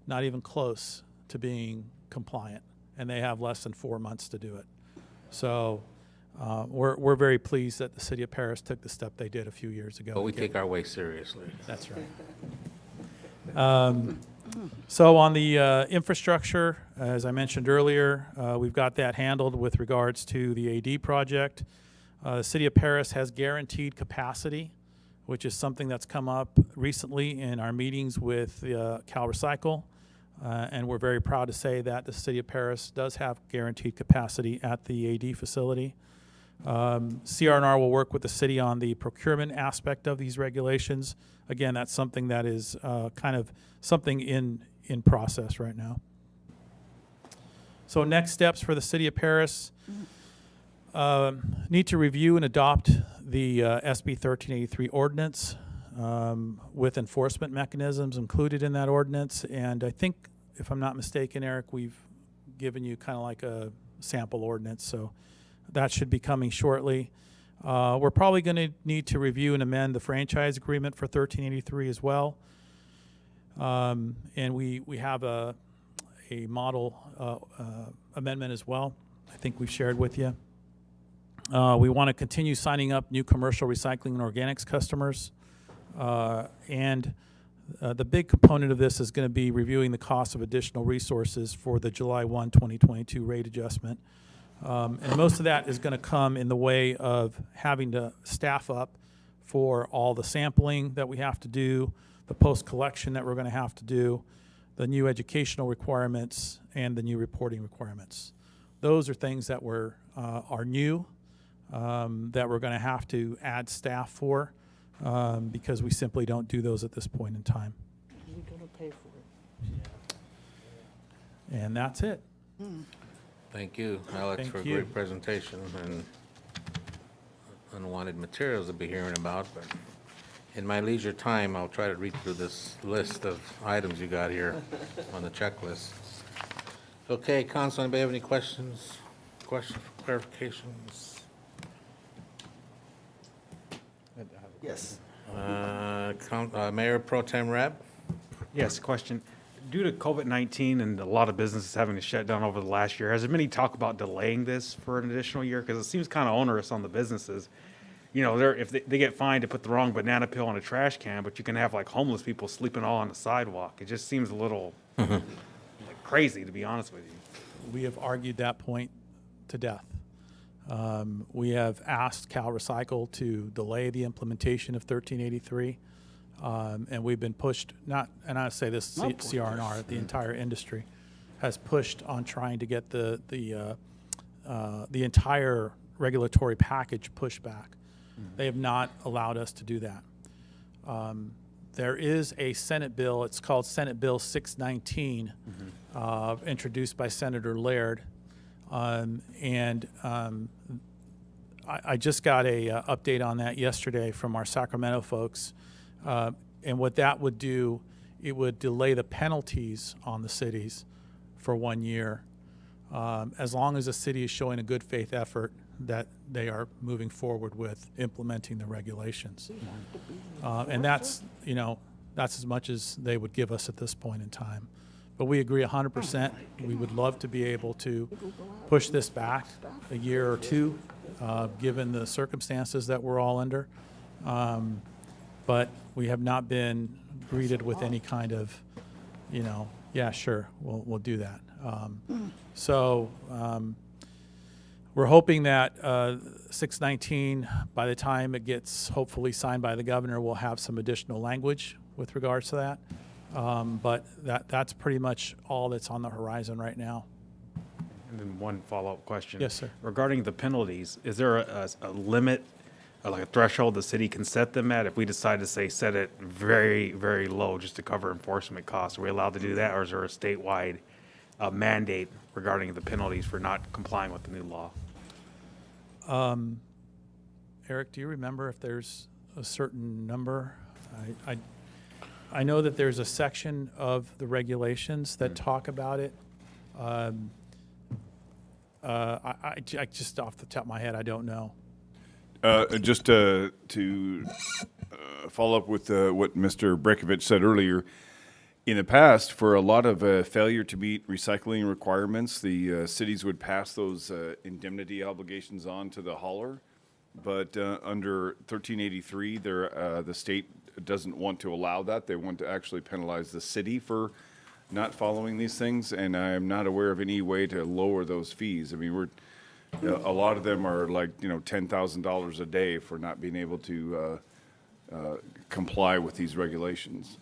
not even close to being compliant, and they have less than 4 months to do it. So we're very pleased that the city of Paris took the step they did a few years ago. But we take our waste seriously. That's right. So on the infrastructure, as I mentioned earlier, we've got that handled with regards to the AD project. The city of Paris has guaranteed capacity, which is something that's come up recently in our meetings with Cal Recycle. And we're very proud to say that the city of Paris does have guaranteed capacity at the AD facility. CR&R will work with the city on the procurement aspect of these regulations. Again, that's something that is kind of something in process right now. So next steps for the city of Paris. Need to review and adopt the SB 1383 ordinance with enforcement mechanisms included in that ordinance. And I think, if I'm not mistaken, Eric, we've given you kind of like a sample ordinance. So that should be coming shortly. We're probably going to need to review and amend the franchise agreement for 1383 as well. And we have a model amendment as well, I think we've shared with you. We want to continue signing up new commercial recycling and organics customers. And the big component of this is going to be reviewing the cost of additional resources for the July 1, 2022 rate adjustment. And most of that is going to come in the way of having to staff up for all the sampling that we have to do, the post-collection that we're going to have to do, the new educational requirements, and the new reporting requirements. Those are things that are new, that we're going to have to add staff for, because we simply don't do those at this point in time. We're going to pay for it. And that's it. Thank you, Alex, Thank for a you. great presentation and unwanted materials to be hearing about. But in my leisure time, I'll try to read through this list of items you got here on the checklist. Okay, Council, anybody have any questions, clarifications? Yes. Mayor Pro Tem Rep? Yes, question. Due to COVID-19 and a lot of businesses having to shut down over the last year, has there been any talk about delaying this for an additional year? Because it seems kind of onerous on the businesses. You know, if they get fined to put the wrong banana peel in a trash can, but you can have like homeless people sleeping all on the sidewalk. It just seems a little like crazy, to be honest with you. We have argued that point to death. We have asked Cal Recycle to delay the implementation of 1383, and we've been pushed. And I say this, CR&R, the entire industry, has pushed on trying to get the entire regulatory package pushed back. They have not allowed us to do that. There is a Senate bill. It's called Senate Bill 619, introduced by Senator Laird. I just got a update on that yesterday from our Sacramento folks. And what that would do, it would delay the penalties on the cities for 1 year, as long as the city is showing a good faith effort that they are moving forward with implementing the regulations. And that's as much as they would give us at this point in time. But we agree 100%. We would love to be able to push this back a year or two, given the circumstances that we're all under. But we have not been greeted with any kind of, yeah, sure, we'll do that. we're hoping that 619, by the time it gets hopefully signed by the governor, will have some additional language with regards to that. But that's pretty much all that's on the horizon right now. And then one follow-up question. Yes, sir. Regarding the penalties, is there a limit, like a threshold the city can set them at? If we decide to say set it very, very low just to cover enforcement costs, are we allowed to do that, or is there a statewide mandate regarding the penalties for not complying with the new law? Eric, do you remember if there's a certain number? I know that there's a section of the regulations that talk about it. I just off the top of my head, I don't know. Just to follow up with what Mr. Brekovich said earlier, in the past, for a lot of failure to meet recycling requirements, the cities would pass those indemnity obligations on to the hauler. But under 1383, the state doesn't want to allow that. They want to actually penalize the city for not following these things, and I'm not aware of any way to lower those fees. I mean, a lot of them are like, $10,000 a day for not being able to comply with these regulations.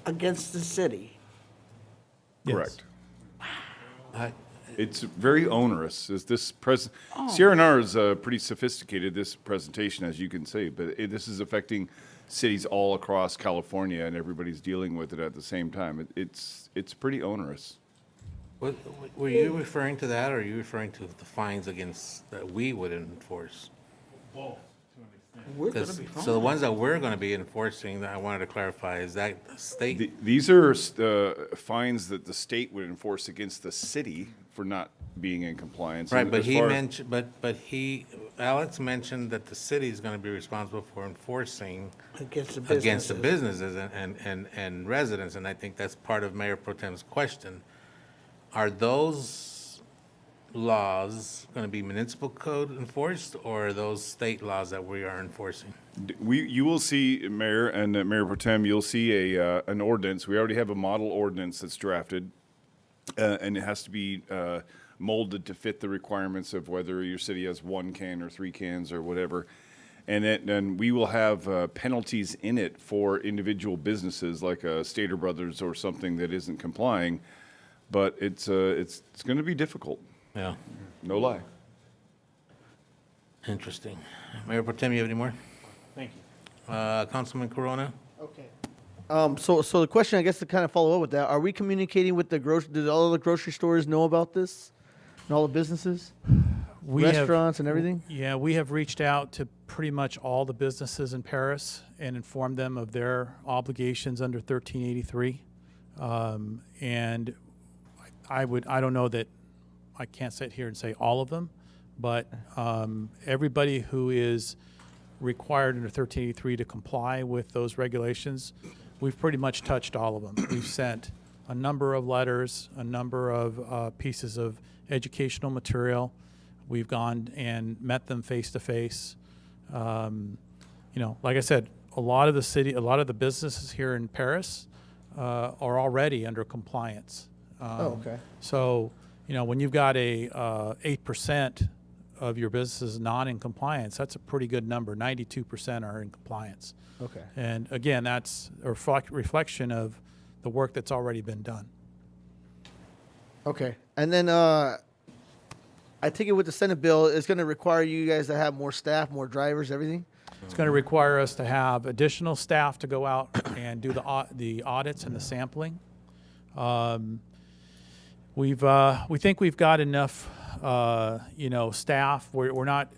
Against the city. Correct. It's very onerous. Is this CRNR is pretty sophisticated, this presentation, as you can see, but this is affecting cities all across California, and everybody's dealing with it at the same time. It's pretty onerous. Were you referring to that, or are you referring to the fines that we would enforce? Both. We're going to be fine. So the ones that we're going to be enforcing, that I wanted to clarify, is that the state? These are fines that the state would enforce against the city for not being in compliance. Right, And but as he far- mentioned, Alex mentioned that the city is going to be responsible for enforcing Against the against the businesses. businesses and residents, and I think that's part of Mayor Pro Tem's question. Are those laws going to be municipal code enforced, or are those state laws that we are enforcing? You will see, Mayor and Mayor Pro Tem, you'll see an ordinance. We already have a model ordinance that's drafted, and it has to be molded to fit the requirements of whether your city has 1 can or 3 cans or whatever. And then we will have penalties in it for individual businesses like Stater Brothers or something that isn't complying. But it's going to be difficult. Yeah. No lie. Interesting. Mayor Pro Tem, you have any more? Thank you. Councilman Corona? Okay. So the question, I guess, to kind of follow up with that, are we communicating with do all the grocery stores know about this? And all the businesses? Restaurants and everything? Yeah, we have reached out to pretty much all the businesses in Paris and informed them of their obligations under 1383. And I don't know that I can't sit here and say all of them, but everybody who is required under 1383 to comply with those regulations, we've pretty much touched all of them. We've sent a number of letters, a number of pieces of educational material. We've gone and met them face to face. Like I said, a lot of the businesses here in Paris are already under compliance. Okay. So, when you've got a 8% of your businesses not in compliance, that's a pretty good number. 92% are in compliance. Okay. And again, that's a reflection of the work that's already been done. Okay. And then I take it with the Senate bill, it's going to require you guys to have more staff, more drivers, everything? It's going to require us to have additional staff to go out and do the audits and the sampling. We think we've got enough, staff. We're not.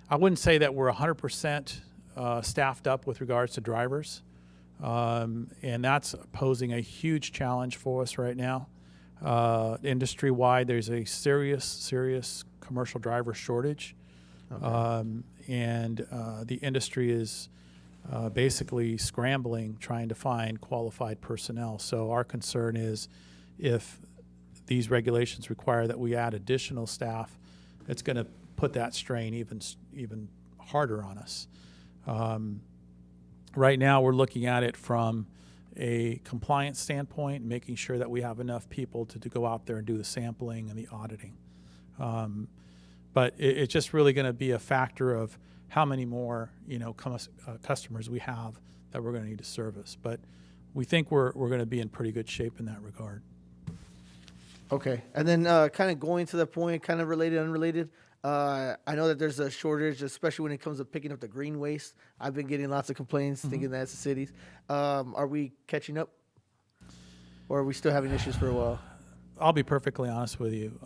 I wouldn't say that we're 100% staffed up with regards to drivers, and that's posing a huge challenge for us right now. Industry-wide, there's a serious commercial driver shortage, and the industry is basically scrambling, trying to find qualified personnel. So our concern is if these regulations require that we add additional staff, it's going to put that strain even harder on us. Right now, we're looking at it from a compliance standpoint, making sure that we have enough people to go out there and do the sampling and the auditing. But it's just really going to be a factor of how many more, customers we have that we're going to need to service. But we think we're going to be in pretty good shape in that regard. Okay, and then kind of going to the point, kind of related, unrelated. I know that there's a shortage, especially when it comes to picking up the green waste. I've been getting lots of complaints, thinking that's the cities. Are we catching up, or are we still having issues for a while? I'll be perfectly honest with you.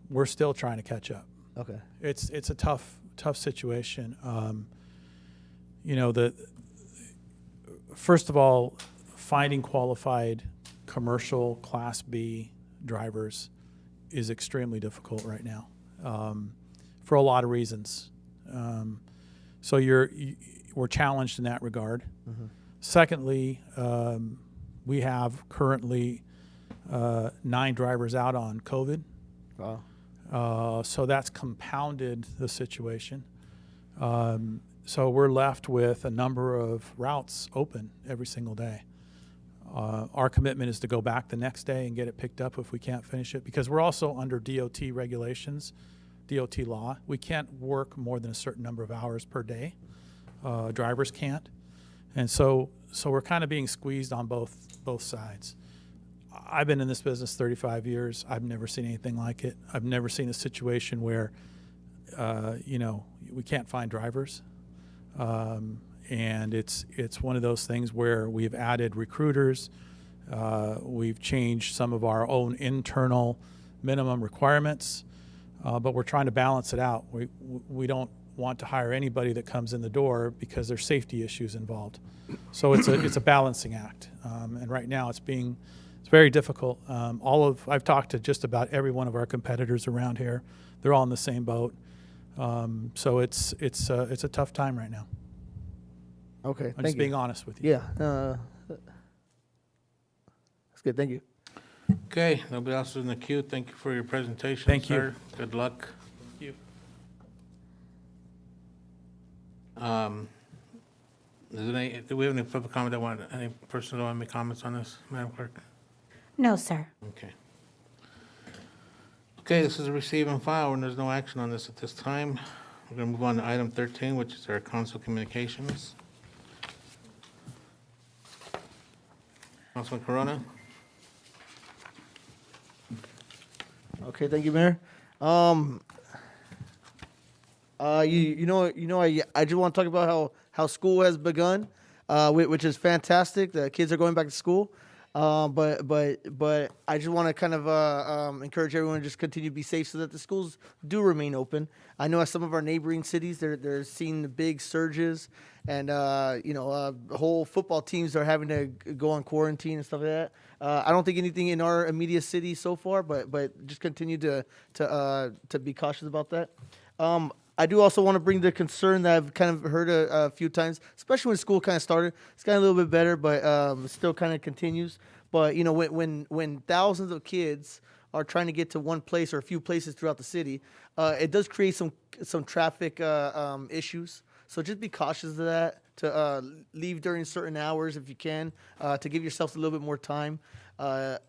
We're still trying to catch up. Okay. It's a tough situation. First of all, finding qualified commercial Class B drivers is extremely difficult right now, for a lot of reasons. So we're challenged in that regard. Mm-hmm. Secondly, we have currently 9 drivers out on COVID. Wow. So that's compounded the situation. So we're left with a number of routes open every single day. Our commitment is to go back the next day and get it picked up if we can't finish it, because we're also under DOT regulations, DOT law. We can't work more than a certain number of hours per day. Drivers can't. And so we're kind of being squeezed on both sides. I've been in this business 35 years. I've never seen anything like it. I've never seen a situation where, we can't find drivers. And it's one of those things where we've added recruiters. We've changed some of our own internal minimum requirements, but we're trying to balance it out. We don't want to hire anybody that comes in the door because there's safety issues involved. So it's a balancing act. And right now it's very difficult. I've talked to just about every one of our competitors around here. They're all in the same boat. So it's a tough time right now. Okay, I'm just being honest with you. Yeah. That's good. Thank you. Okay, nobody else is in the queue. Thank you for your presentation, Thank you. sir. Good luck. Thank you. Do we have any public comment any person that want to make comments on this, Madam Clerk? No, sir. Okay. Okay, this is a receive and file, and there's no action on this at this time. We're going to move on to item 13, which is our council communications. Councilman Corona? Okay, thank you, Mayor. I just want to talk about how school has begun, which is fantastic. The kids are going back to school. But I just want to kind of encourage everyone to just continue to be safe so that the schools do remain open. I know as some of our neighboring cities, they're seeing the big surges, and whole football teams are having to go on quarantine and stuff like that. I don't think anything in our immediate city so far, but just continue to be cautious about that. I do also want to bring the concern that I've kind of heard a few times, especially when school kind of started. It's gotten a little bit better, but still kind of continues. But when thousands of kids are trying to get to one place or a few places throughout the city, it does create some traffic issues. So just be cautious of that. To leave during certain hours if you can, to give yourself a little bit more time. And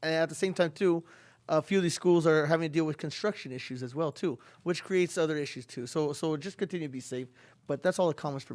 at the same time too. A few of these schools are having to deal with construction issues as well too, which creates other issues too. So just continue to be safe. But that's all the comments for me.